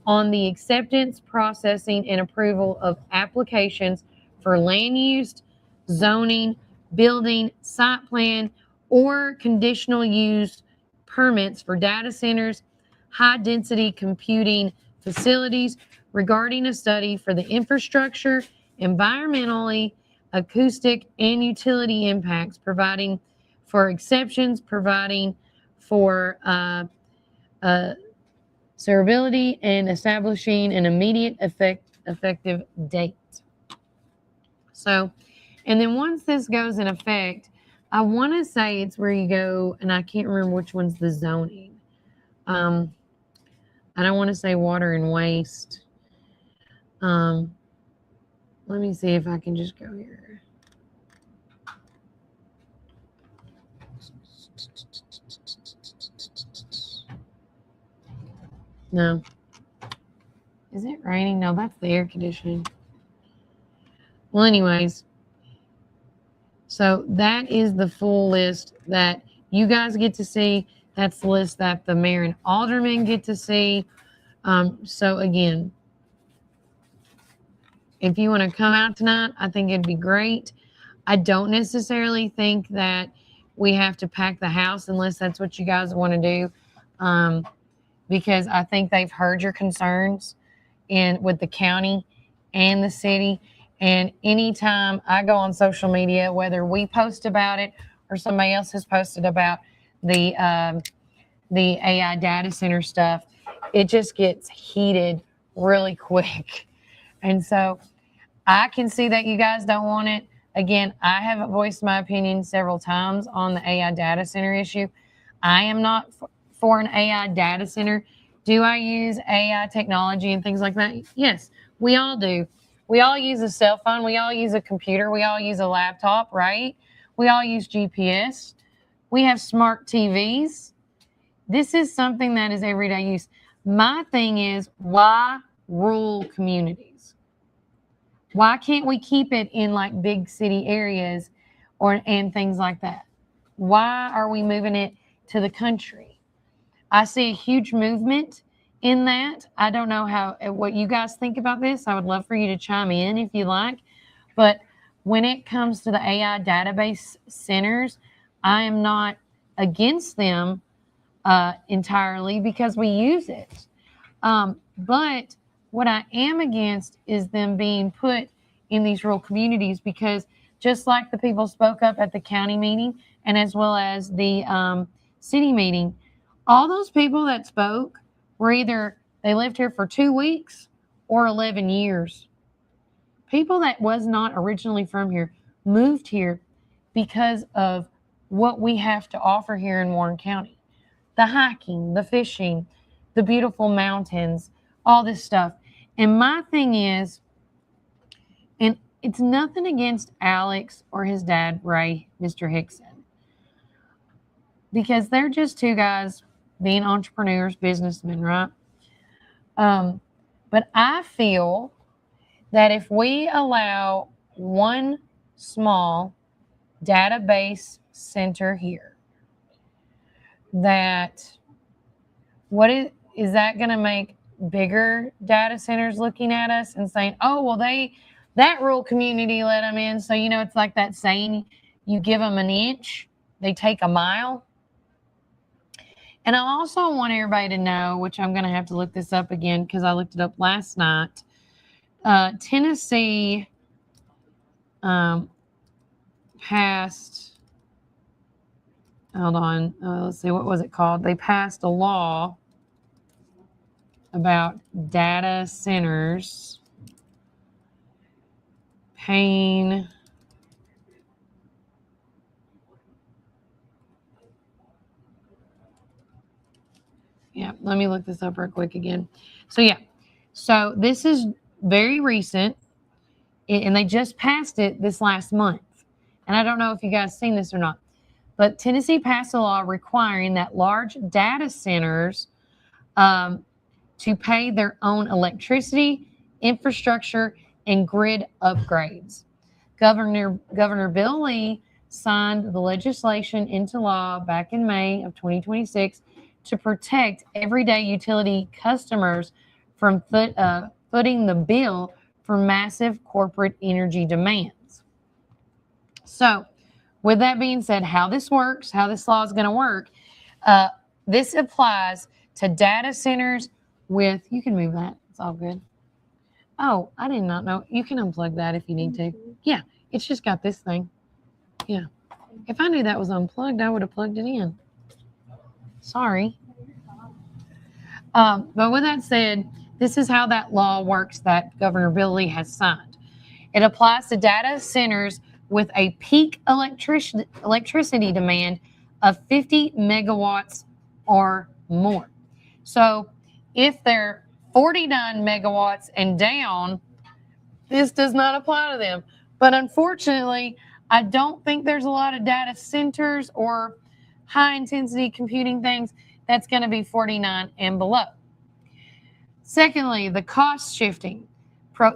on the acceptance, processing, and approval of applications for land use, zoning, building, site plan, or conditional use permits for data centers, high-density computing facilities, regarding a study for the infrastructure, environmentally, acoustic, and utility impacts, providing for exceptions, providing for severability, and establishing an immediate effective date. So, and then once this goes in effect, I want to say it's where you go, and I can't remember which one's the zoning. I don't want to say water and waste. Let me see if I can just go here. No. Is it raining? No, that's the air conditioning. Well, anyways, so that is the full list that you guys get to see. That's the list that the mayor and aldermen get to see. So again, if you want to come out tonight, I think it'd be great. I don't necessarily think that we have to pack the house unless that's what you guys want to do, because I think they've heard your concerns with the county and the city. And anytime I go on social media, whether we post about it or somebody else has posted about the AI data center stuff, it just gets heated really quick. And so I can see that you guys don't want it. Again, I haven't voiced my opinion several times on the AI data center issue. I am not for an AI data center. Do I use AI technology and things like that? Yes, we all do. We all use a cell phone. We all use a computer. We all use a laptop, right? We all use GPS. We have smart TVs. This is something that is everyday use. My thing is, why rural communities? Why can't we keep it in like big city areas and things like that? Why are we moving it to the country? I see a huge movement in that. I don't know what you guys think about this. I would love for you to chime in if you like. But when it comes to the AI database centers, I am not against them entirely because we use it. But what I am against is them being put in these rural communities, because just like the people spoke up at the county meeting and as well as the city meeting, all those people that spoke were either they lived here for 2 weeks or 11 years. People that was not originally from here moved here because of what we have to offer here in Warren County. The hiking, the fishing, the beautiful mountains, all this stuff. And my thing is, and it's nothing against Alex or his dad, Ray, Mr. Hickson, because they're just two guys being entrepreneurs, businessmen, right? But I feel that if we allow one small database center here, that what is that going to make bigger data centers looking at us and saying, oh, well, that rural community let them in. So, it's like that saying, you give them an inch, they take a mile. And I also want everybody to know, which I'm going to have to look this up again because I looked it up last night. Tennessee passed, hold on, let's see, what was it called? They passed a law about data centers paying let me look this up real quick again. So this is very recent, and they just passed it this last month. And I don't know if you guys seen this or not, but Tennessee passed a law requiring that large data centers to pay their own electricity, infrastructure, and grid upgrades. Governor Bill Lee signed the legislation into law back in May of 2026 to protect everyday utility customers from footing the bill for massive corporate energy demands. So, with that being said, how this works, how this law is going to work, this applies to data centers with, you can move that, it's all good. Oh, I did not know. You can unplug that if you need to. Yeah, it's just got this thing. Yeah. If I knew that was unplugged, I would have plugged it in. Sorry. But with that said, this is how that law works that Governor Bill Lee has signed. It applies to data centers with a peak electricity demand of 50 megawatts or more. So if they're 49 megawatts and down, this does not apply to them. But unfortunately, I don't think there's a lot of data centers or high intensity computing things that's going to be 49 and below. Secondly, the cost shifting.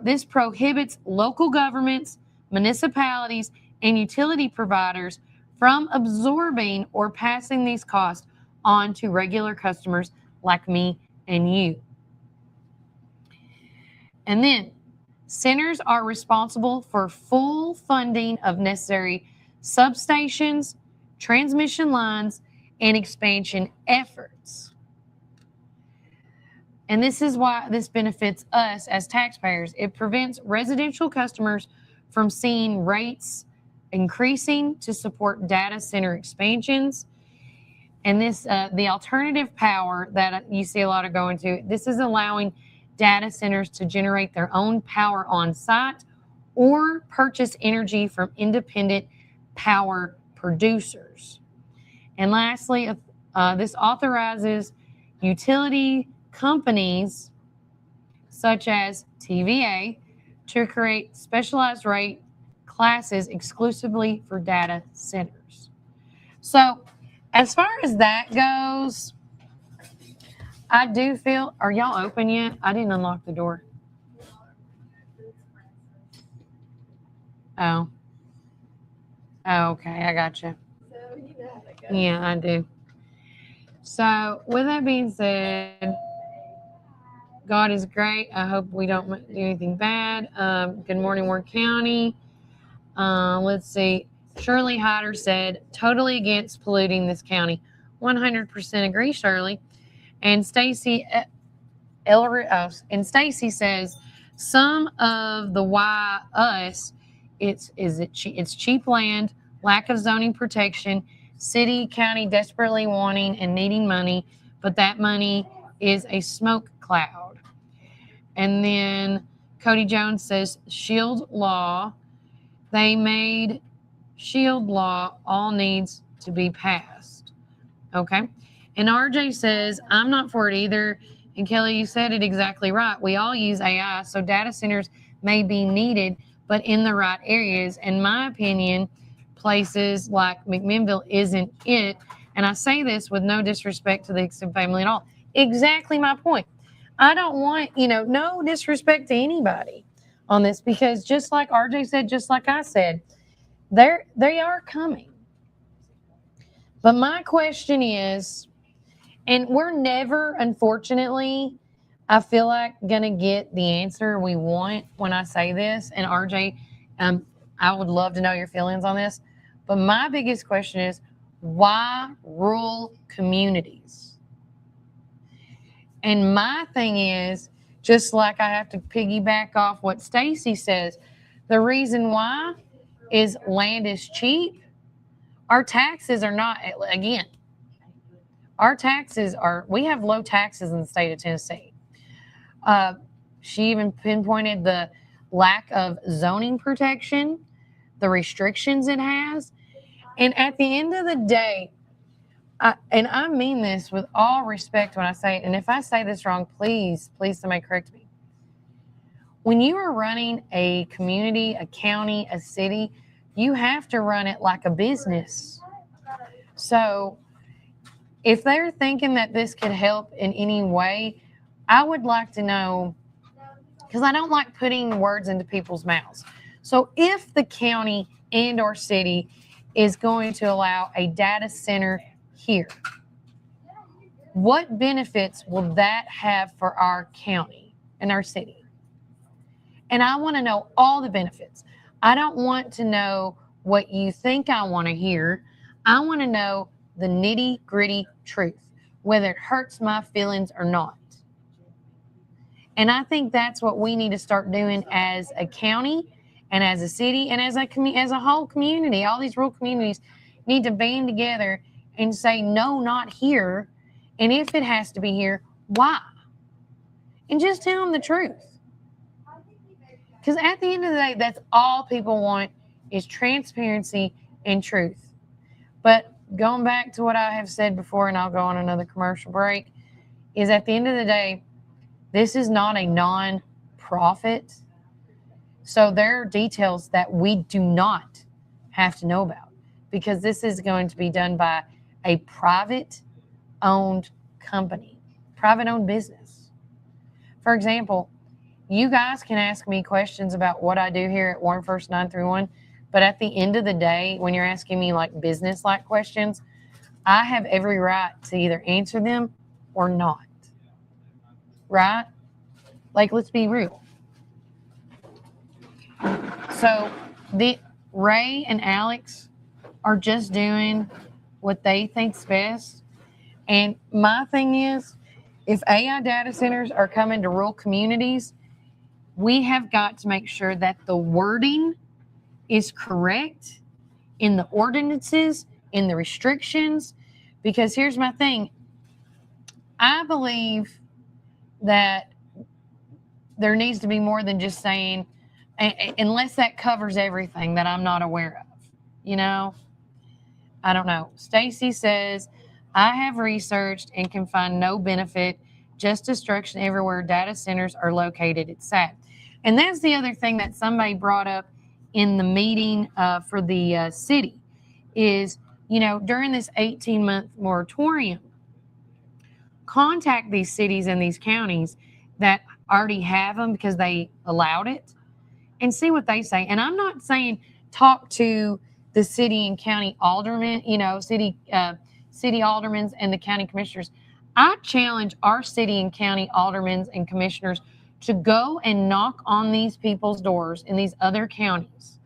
This prohibits local governments, municipalities, and utility providers from absorbing or passing these costs on to regular customers like me and you. And then, centers are responsible for full funding of necessary substations, transmission lines, and expansion efforts. And this is why this benefits us as taxpayers. It prevents residential customers from seeing rates increasing to support data center expansions. And this, the alternative power that you see a lot of going to, this is allowing data centers to generate their own power on site or purchase energy from independent power producers. And lastly, this authorizes utility companies such as TVA to create specialized rate classes exclusively for data centers. So as far as that goes, I do feel, are y'all open yet? I didn't unlock the door. Oh. Oh, okay, I got you. Yeah, I do. So with that being said, God is great. I hope we don't do anything bad. Good morning, Ward County. Let's see. Shirley Hyder said, totally against polluting this county. 100% agree, Shirley. And Stacy says, some of the why us, it's cheap land, lack of zoning protection, city, county desperately wanting and needing money, but that money is a smoke cloud. And then Cody Jones says, Shield law. They made Shield law, all needs to be passed. Okay. And RJ says, I'm not for it either. And Kelly, you said it exactly right. We all use AI, so data centers may be needed, but in the right areas. In my opinion, places like McMinnville isn't it. And I say this with no disrespect to the Exim family at all. Exactly my point. I don't want, no disrespect to anybody on this, because just like RJ said, just like I said, they are coming. But my question is, and we're never, unfortunately, I feel like gonna get the answer we want when I say this. And RJ, I would love to know your feelings on this. But my biggest question is, why rural communities? And my thing is, just like I have to piggyback off what Stacy says, the reason why is land is cheap. Our taxes are not, again, we have low taxes in the state of Tennessee. She even pinpointed the lack of zoning protection, the restrictions it has. And at the end of the day, and I mean this with all respect when I say it, and if I say this wrong, please somebody correct me. When you are running a community, a county, a city, you have to run it like a business. So if they're thinking that this could help in any way, I would like to know, because I don't like putting words into people's mouths. So if the county and or city is going to allow a data center here, what benefits will that have for our county and our city? And I want to know all the benefits. I don't want to know what you think I want to hear. I want to know the nitty-gritty truth, whether it hurts my feelings or not. And I think that's what we need to start doing as a county and as a city and as a whole community. All these rural communities need to band together and say, no, not here. And if it has to be here, why? And just tell them the truth. Because at the end of the day, that's all people want, is transparency and truth. But going back to what I have said before, and I'll go on another commercial break, is at the end of the day, this is not a non-profit. So there are details that we do not have to know about, because this is going to be done by a private-owned company, private-owned business. For example, you guys can ask me questions about what I do here at Warren First 931, but at the end of the day, when you're asking me like business-like questions, I have every right to either answer them or not. Right? Like, let's be real. So Ray and Alex are just doing what they think's best. And my thing is, if AI data centers are coming to rural communities, we have got to make sure that the wording is correct in the ordinances, in the restrictions, because here's my thing. I believe that there needs to be more than just saying, unless that covers everything that I'm not aware of. I don't know. Stacy says, I have researched and can find no benefit, just destruction everywhere data centers are located. It's sad. And that's the other thing that somebody brought up in the meeting for the city is, during this 18-month moratorium, contact these cities and these counties that already have them because they allowed it and see what they say. And I'm not saying talk to the city and county aldermen, city aldermen and the county commissioners. I challenge our city and county aldermen and commissioners to go and knock on these people's doors in these other counties.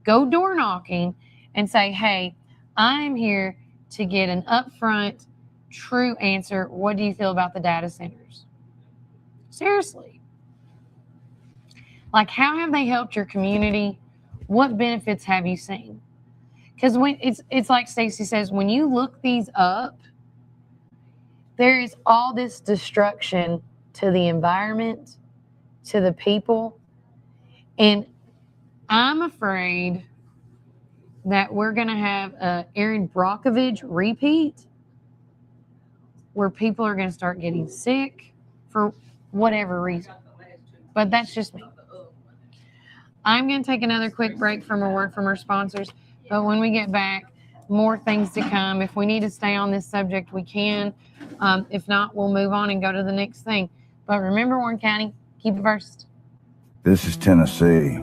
Go door knocking and say, hey, I'm here to get an upfront, true answer. What do you feel about the data centers? Seriously. Like, how have they helped your community? What benefits have you seen? Because when it's like Stacy says, when you look these up, there is all this destruction to the environment, to the people. And I'm afraid that we're going to have a Erin Brockovich repeat where people are going to start getting sick for whatever reason. But that's just me. I'm going to take another quick break from a word from our sponsors. But when we get back, more things to come. If we need to stay on this subject, we can. If not, we'll move on and go to the next thing. But remember, Warren County, keep it first. This is Tennessee,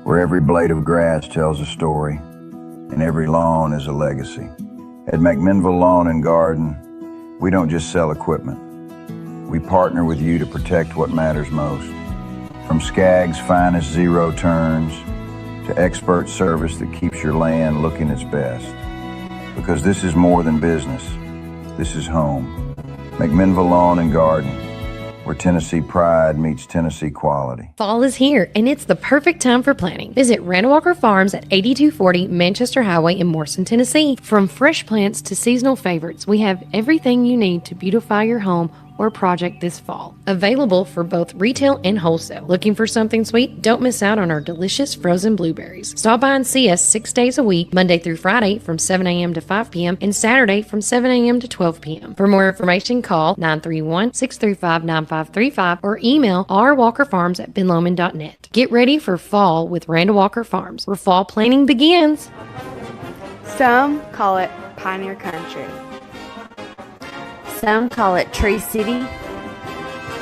where every blade of grass tells a story, and every lawn is a legacy. At McMinnville Lawn and Garden, we don't just sell equipment. We partner with you to protect what matters most. From Skag's finest zero turns to expert service that keeps your land looking its best. Because this is more than business. This is home. McMinnville Lawn and Garden, where Tennessee pride meets Tennessee quality. Fall is here, and it's the perfect time for planting. Visit Randall Walker Farms at 8240 Manchester Highway in Morrison, Tennessee. From fresh plants to seasonal favorites, we have everything you need to beautify your home or project this fall. Available for both retail and wholesale. Looking for something sweet? Don't miss out on our delicious frozen blueberries. Stop by and see us 6 days a week, Monday through Friday from 7 a.m. to 5 p.m. and Saturday from 7 a.m. to 12 p.m. For more information, call 931-635-9535 or email rwalkerfarms@benlomond.net. Get ready for fall with Randall Walker Farms, where fall planning begins. Some call it Pioneer Country. Some call it Tree City.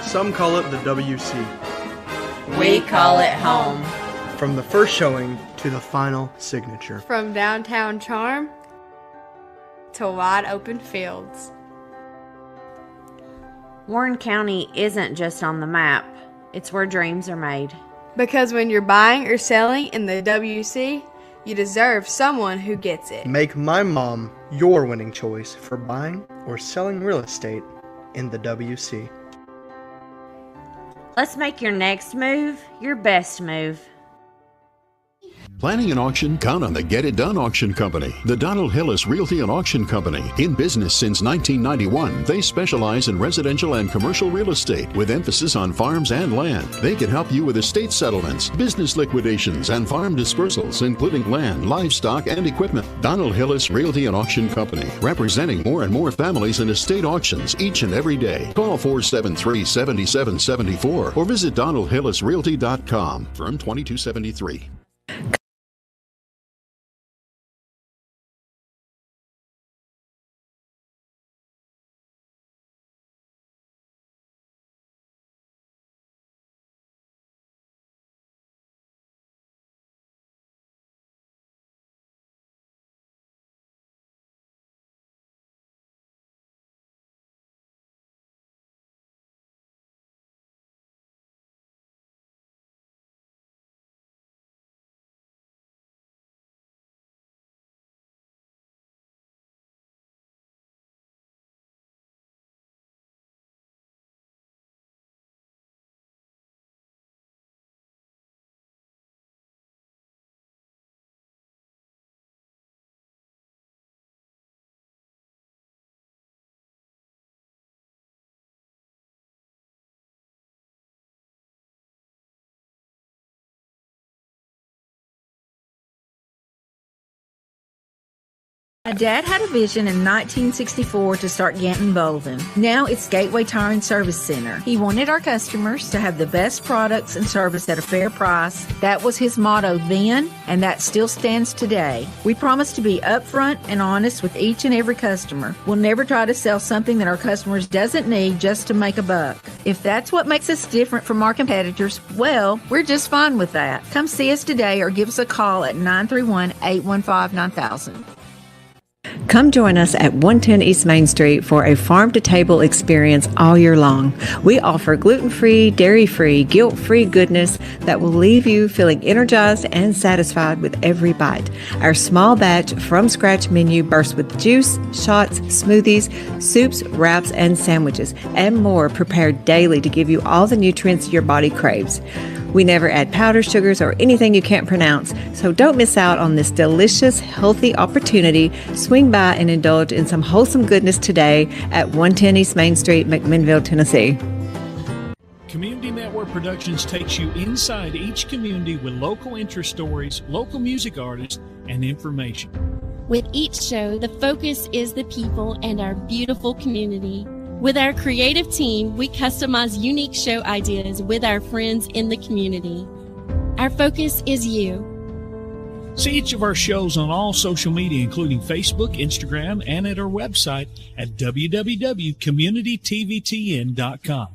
Some call it the WC. We call it home. From the first showing to the final signature. From downtown charm to wide open fields. Warren County isn't just on the map, it's where dreams are made. Because when you're buying or selling in the WC, you deserve someone who gets it. Make my mom your winning choice for buying or selling real estate in the WC. Let's make your next move your best move. Planning an auction? Count on the Get It Done Auction Company, the Donald Hillis Realty and Auction Company. In business since 1991, they specialize in residential and commercial real estate with emphasis on farms and land. They can help you with estate settlements, business liquidations, and farm dispersals, including land, livestock, and equipment. Donald Hillis Realty and Auction Company, representing more and more families in estate auctions each and every day. Call 473-7774 or visit DonaldHillisRealty.com. Firm 2273. My dad had a vision in 1964 to start Ganton Bolden. Now it's Gateway Tire and Service Center. He wanted our customers to have the best products and service at a fair price. That was his motto then, and that still stands today. We promise to be upfront and honest with each and every customer. We'll never try to sell something that our customers doesn't need just to make a buck. If that's what makes us different from our competitors, well, we're just fine with that. Come see us today or give us a call at 931-815-9000. Come join us at 110 East Main Street for a farm-to-table experience all year long. We offer gluten-free, dairy-free, guilt-free goodness that will leave you feeling energized and satisfied with every bite. Our small batch from-scratch menu bursts with juice, shots, smoothies, soups, wraps, and sandwiches, and more prepared daily to give you all the nutrients your body craves. We never add powder sugars or anything you can't pronounce, so don't miss out on this delicious, healthy opportunity. Swing by and indulge in some wholesome goodness today at 110 East Main Street, McMinnville, Tennessee. Community Network Productions takes you inside each community with local interest stories, local music artists, and information. With each show, the focus is the people and our beautiful community. With our creative team, we customize unique show ideas with our friends in the community. Our focus is you. See each of our shows on all social media, including Facebook, Instagram, and at our website at www.communitytvtn.com.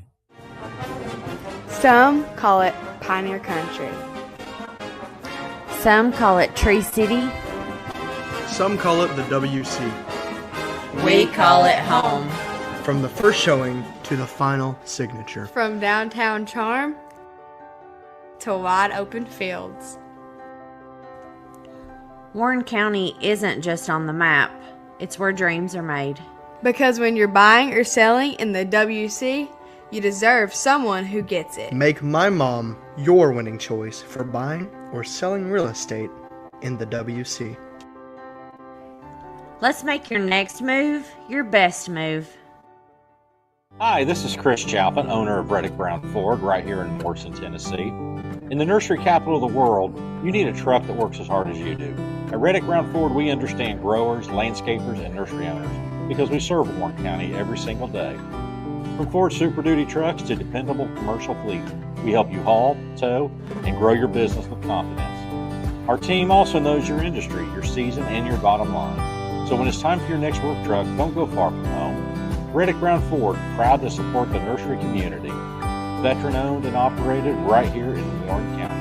Some call it Pioneer Country. Some call it Tree City. Some call it the WC. We call it home. From the first showing to the final signature. From downtown charm to wide open fields. Warren County isn't just on the map, it's where dreams are made. Because when you're buying or selling in the WC, you deserve someone who gets it. Make my mom your winning choice for buying or selling real estate in the WC. Let's make your next move your best move. Hi, this is Chris Chalpin, owner of Reddick Brown Ford right here in Morrison, Tennessee. In the nursery capital of the world, you need a truck that works as hard as you do. At Reddick Brown Ford, we understand growers, landscapers, and nursery owners because we serve Warren County every single day. From Ford Super Duty trucks to dependable commercial fleet, we help you haul, tow, and grow your business with confidence. Our team also knows your industry, your season, and your bottom line. So when it's time for your next work truck, don't go far from home. Reddick Brown Ford, proud to support the nursery community. Veteran owned and operated right here in Warren County.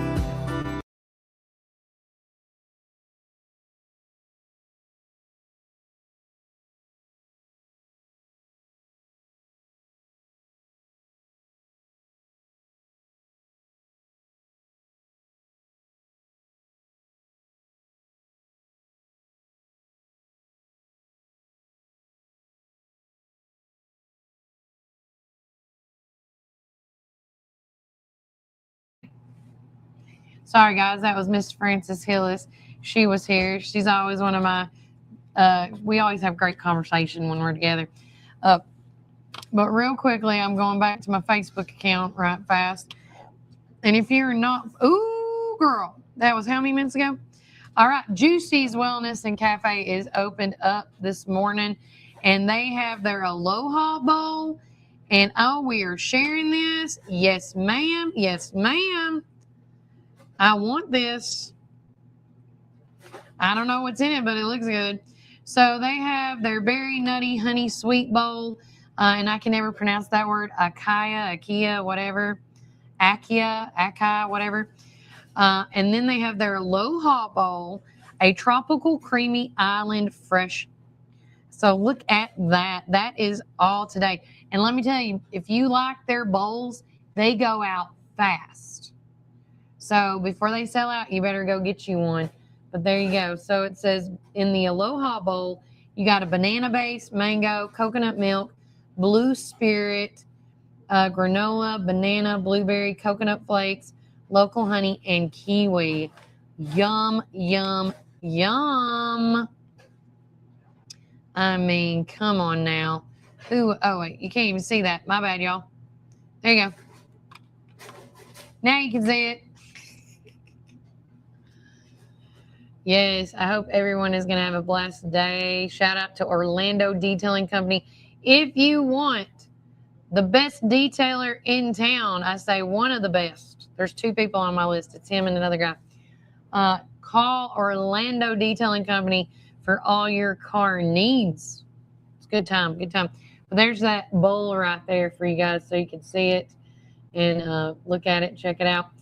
Sorry, guys, that was Miss Frances Hillis. She was here. She's always one of my, we always have great conversation when we're together. But real quickly, I'm going back to my Facebook account right fast. And if you're not, ooh, girl, that was how many minutes ago? All right, Juicy's Wellness and Cafe is opened up this morning, and they have their Aloha Bowl. And oh, we are sharing this. Yes, ma'am. Yes, ma'am. I want this. I don't know what's in it, but it looks good. So they have their berry nutty honey sweet bowl, and I can never pronounce that word. Akia, whatever. Akai, whatever. And then they have their Aloha Bowl, a tropical creamy island fresh. So look at that. That is all today. And let me tell you, if you like their bowls, they go out fast. So before they sell out, you better go get you one. But there you go. So it says in the Aloha Bowl, you got a banana base, mango, coconut milk, blue spirit, granola, banana, blueberry, coconut flakes, local honey, and kiwi. Yum, yum, yum. I mean, come on now. Ooh, oh, wait, you can't even see that. My bad, y'all. There you go. Now you can see it. Yes, I hope everyone is going to have a blessed day. Shout out to Orlando Detailing Company. If you want the best detailer in town, I say one of the best. There's two people on my list. It's him and another guy. Call Orlando Detailing Company for all your car needs. It's a good time, good time. But there's that bowl right there for you guys so you can see it and look at it, check it out.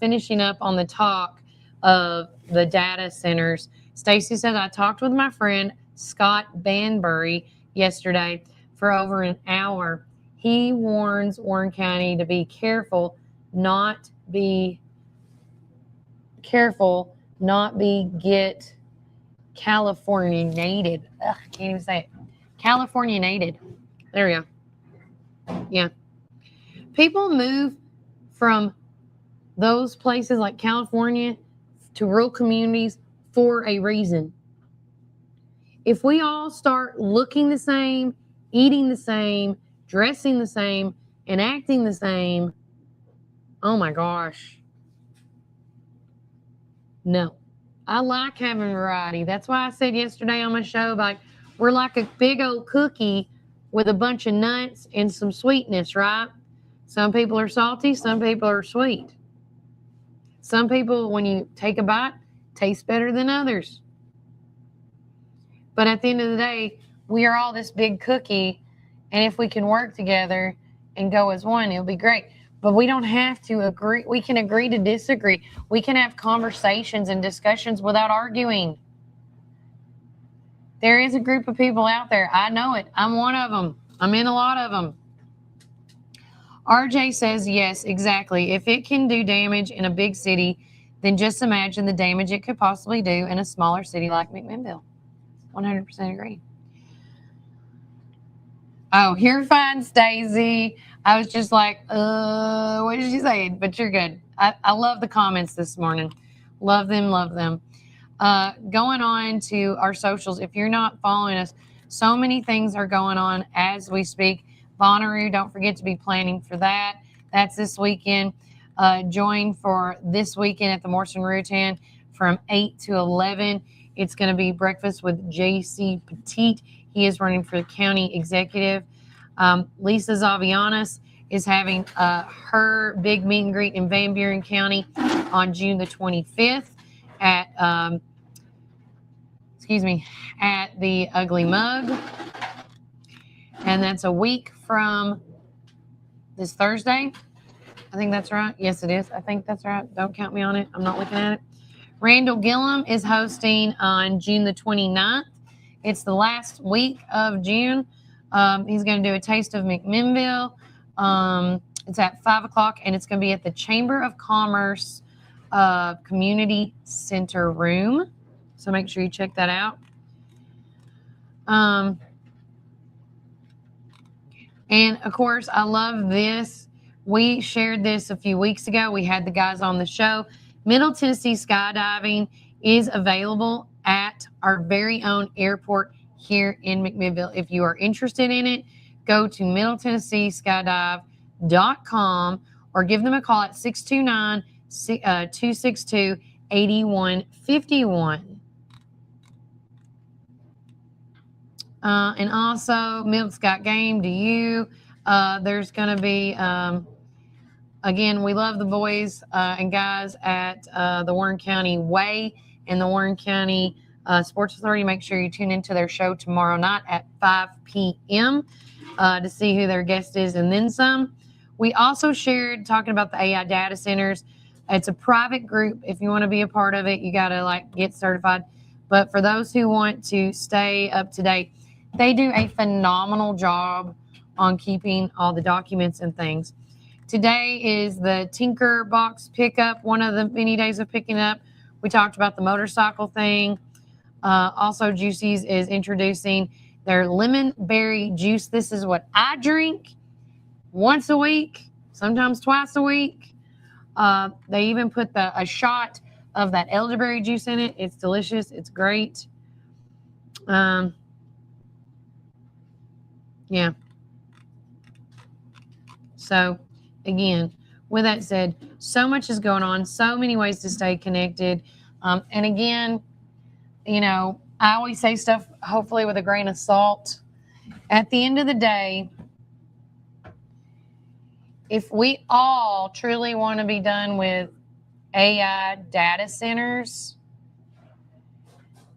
Finishing up on the talk of the data centers, Stacy said, I talked with my friend Scott Banbury yesterday for over an hour. He warns Warren County to be careful, not be get Californiated. Ugh, I can't even say it. Californiated. There we go. Yeah. People move from those places like California to rural communities for a reason. If we all start looking the same, eating the same, dressing the same, and acting the same, oh my gosh. No. I like having variety. That's why I said yesterday on my show, like, we're like a big old cookie with a bunch of nuts and some sweetness, right? Some people are salty, some people are sweet. Some people, when you take a bite, taste better than others. But at the end of the day, we are all this big cookie, and if we can work together and go as one, it'll be great. But we don't have to agree. We can agree to disagree. We can have conversations and discussions without arguing. There is a group of people out there. I know it. I'm one of them. I'm in a lot of them. RJ says, yes, exactly. If it can do damage in a big city, then just imagine the damage it could possibly do in a smaller city like McMinnville. 100% agree. Oh, you're fine, Stacy. I was just like, what did she say? But you're good. I love the comments this morning. Love them, love them. Going on to our socials. If you're not following us, so many things are going on as we speak. Bonnaroo, don't forget to be planning for that. That's this weekend. Join for this weekend at the Morrison Rutan from 8 to 11. It's going to be breakfast with J.C. Petite. He is running for the county executive. Lisa Zavianis is having her big meet and greet in Van Buren County on June the 25th at, at the Ugly Mug. And that's a week from this Thursday. I think that's right. Yes, it is. I think that's right. Don't count me on it. I'm not looking at it. Randall Gillum is hosting on June the 29th. It's the last week of June. He's going to do a taste of McMinnville. It's at 5 o'clock, and it's going to be at the Chamber of Commerce Community Center room. So make sure you check that out. And, of course, I love this. We shared this a few weeks ago. We had the guys on the show. Middle Tennessee skydiving is available at our very own airport here in McMinnville. If you are interested in it, go to middletennesseeskydive.com or give them a call at 629-262-8151. And also, Milk's Got Game to you. There's going to be, again, we love the boys and guys at the Warren County Way and the Warren County Sports Authority. Make sure you tune into their show tomorrow night at 5 p.m. To see who their guest is and then some. We also shared talking about the AI data centers. It's a private group. If you want to be a part of it, you got to get certified. But for those who want to stay up to date, they do a phenomenal job on keeping all the documents and things. Today is the Tinker Box pickup, one of the many days of picking up. We talked about the motorcycle thing. Also, Juicy's is introducing their lemon berry juice. This is what I drink once a week, sometimes twice a week. They even put a shot of that elderberry juice in it. It's delicious. It's great. Yeah. So, again, with that said, so much is going on, so many ways to stay connected. And again, I always say stuff hopefully with a grain of salt. At the end of the day, if we all truly want to be done with AI data centers,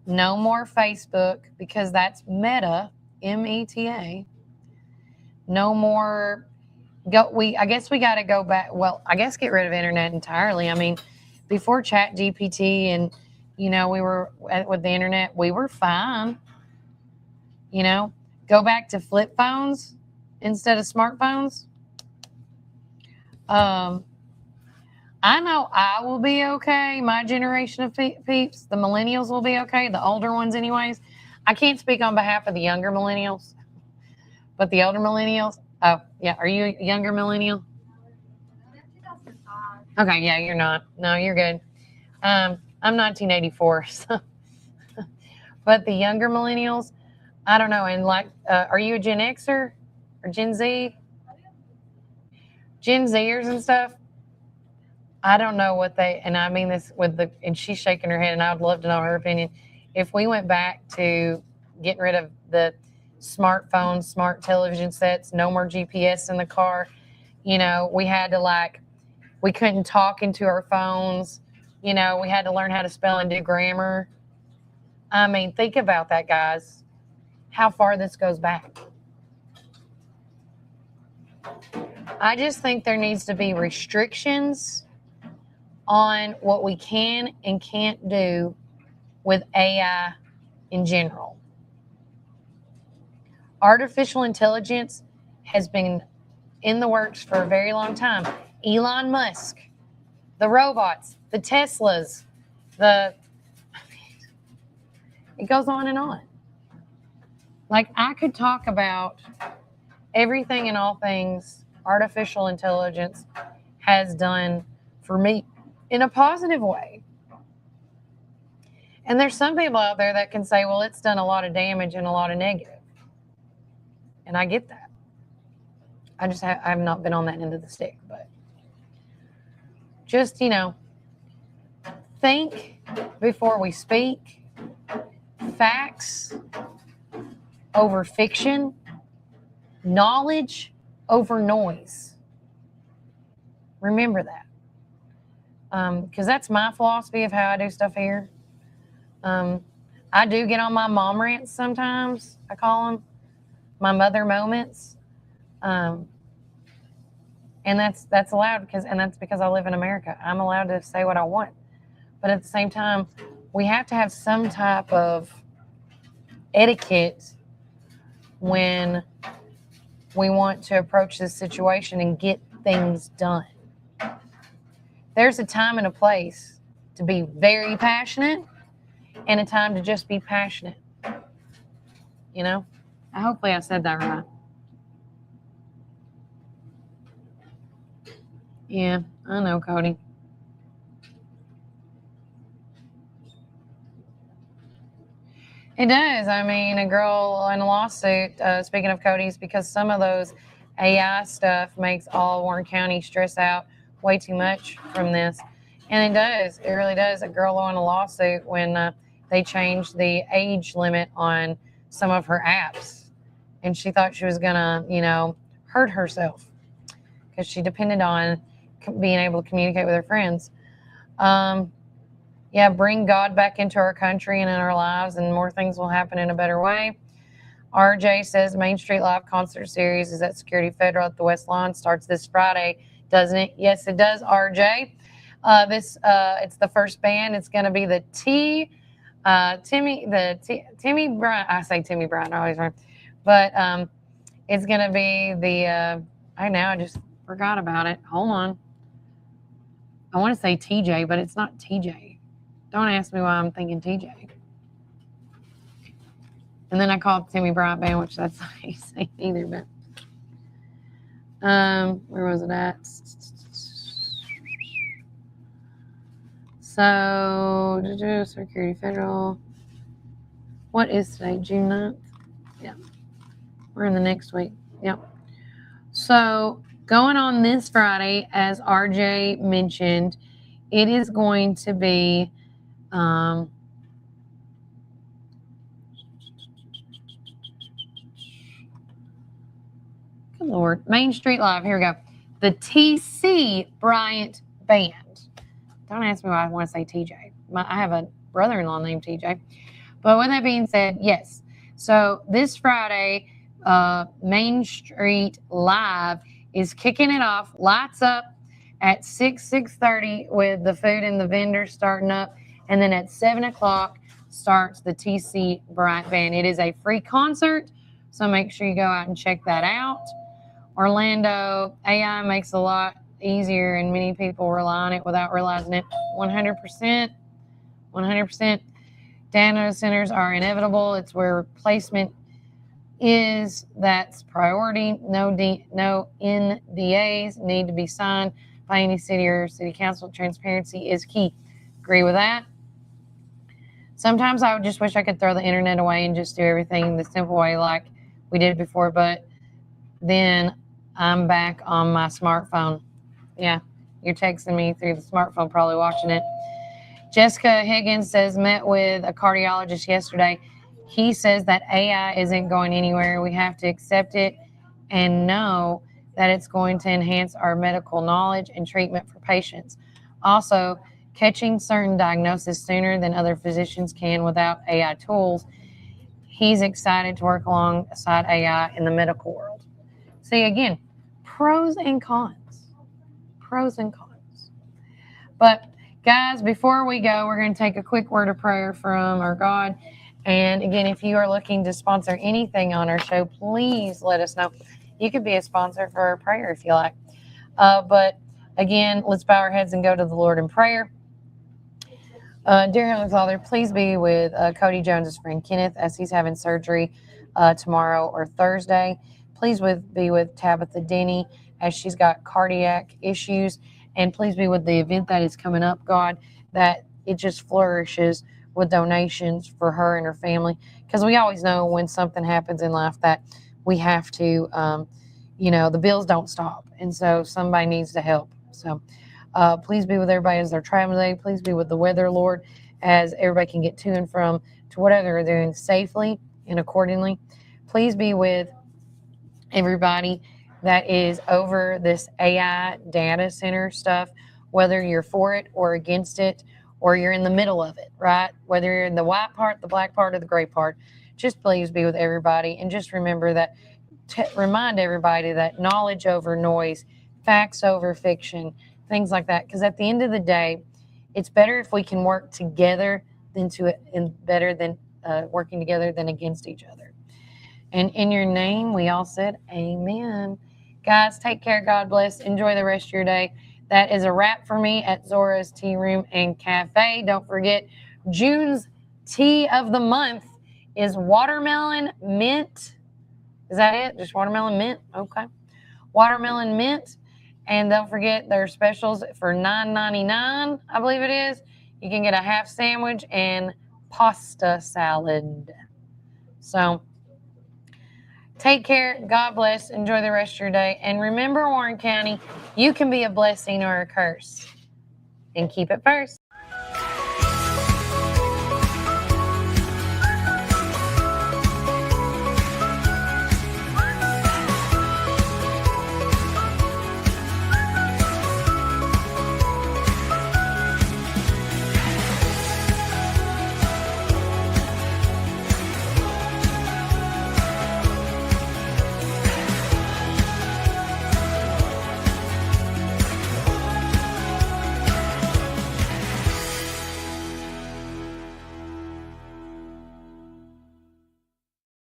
no more Facebook, because that's Meta, M-E-T-A. No more I guess we got to go back. Well, I guess get rid of internet entirely. I mean, before Chat GPT and, we were with the internet, we were fine. Go back to flip phones instead of smartphones. I know I will be okay. My generation of peeps, the millennials will be okay. The older ones anyways. I can't speak on behalf of the younger millennials, but the older millennials, oh, yeah. Are you a younger millennial? Okay, yeah, you're not. No, you're good. I'm 1984, so. But the younger millennials, I don't know. And are you a Gen Xer or Gen Z? Gen Zers and stuff. I don't know what and I mean this and she's shaking her head, and I would love to know her opinion. If we went back to getting rid of the smartphones, smart television sets, no more GPS in the car, we had to we couldn't talk into our phones, we had to learn how to spell and do grammar. I mean, think about that, guys, how far this goes back. I just think there needs to be restrictions on what we can and can't do with AI in general. Artificial intelligence has been in the works for a very long time. Elon Musk, the robots, the Teslas, it goes on and on. Like, I could talk about everything and all things artificial intelligence has done for me in a positive way. And there's some people out there that can say, well, it's done a lot of damage and a lot of negative. And I get that. I just I've not been on that end of the stick, but just, think before we speak. Facts over fiction. Knowledge over noise. Remember that. Because that's my philosophy of how I do stuff here. I do get on my mom rants sometimes. I call them my mother moments. And that's allowed that's because I live in America. I'm allowed to say what I want. But at the same time, we have to have some type of etiquette when we want to approach this situation and get things done. There's a time and a place to be very passionate and a time to just be passionate. Hopefully I said that right. Yeah, I know, Cody. It does. I mean, a girl in a lawsuit, speaking of Cody's, because some of those AI stuff makes all Warren County stress out way too much from this. And it does. It really does. A girl won a lawsuit when they changed the age limit on some of her apps. And she thought she was going to, hurt herself because she depended on being able to communicate with her friends. Bring God back into our country and in our lives, and more things will happen in a better way. RJ says Main Street Live concert series is at Security Federal at the West Lawn. Starts this Friday, doesn't it? Yes, it does, RJ. It's the first band. It's going to be the Timmy Bryant. I say Timmy Bryant, I always remember. But it's going to be I just forgot about it. Hold on. I want to say TJ, but it's not TJ. Don't ask me why I'm thinking TJ. And then I called Timmy Bryant Band, which that's not how you say it either, but where was it at? So, Security Federal. What is today? June 9th? Yeah. We're in the next week. Yep. So, going on this Friday, as RJ mentioned, it is going to be good Lord. Main Street Live. Here we go. The TC Bryant Band. Don't ask me why I want to say TJ. I have a brother-in-law named TJ. But with that being said, yes. So this Friday, Main Street Live is kicking it off. Lights up at 6:30 with the food and the vendors starting up. And then at 7 o'clock starts the TC Bryant Band. It is a free concert, so make sure you go out and check that out. Orlando, AI makes a lot easier, and many people rely on it without realizing it. 100%. 100%. Data centers are inevitable. It's where replacement is. That's priority. No NDAs need to be signed by any city or city council. Transparency is key. Agree with that. Sometimes I would just wish I could throw the internet away and just do everything the simple way like we did before, but then I'm back on my smartphone. Yeah, you're texting me through the smartphone, probably watching it. Jessica Higgins says, met with a cardiologist yesterday. He says that AI isn't going anywhere. We have to accept it and know that it's going to enhance our medical knowledge and treatment for patients. Also, catching certain diagnoses sooner than other physicians can without AI tools. He's excited to work alongside AI in the medical world. See, again, pros and cons. Pros and cons. But guys, before we go, we're going to take a quick word of prayer from our God. And again, if you are looking to sponsor anything on our show, please let us know. You could be a sponsor for a prayer if you like. But again, let's bow our heads and go to the Lord in prayer. Dear Heavenly Father, please be with Cody Jones's friend Kenneth as he's having surgery tomorrow or Thursday. Please be with Tabitha Denny as she's got cardiac issues. And please be with the event that is coming up, God, that it just flourishes with donations for her and her family. Because we always know when something happens in life that we have to, the bills don't stop. And so somebody needs to help. So please be with everybody as they're traveling today. Please be with the weather, Lord, as everybody can get to and from to whatever they're doing safely and accordingly. Please be with everybody that is over this AI data center stuff, whether you're for it or against it, or you're in the middle of it, right? Whether you're in the white part, the black part, or the gray part, just please be with everybody. And just remember that, remind everybody that knowledge over noise, facts over fiction, things like that. Because at the end of the day, it's better if we can work together than working together than against each other. And in your name, we all said amen. Guys, take care. God bless. Enjoy the rest of your day. That is a wrap for me at Zora's Tea Room and Cafe. Don't forget, June's tea of the month is watermelon mint. Is that it? Just watermelon mint? Okay. Watermelon mint. And don't forget their specials for $9.99, I believe it is. You can get a half sandwich and pasta salad. So take care. God bless. Enjoy the rest of your day. And remember, Warren County, you can be a blessing or a curse. And keep it first.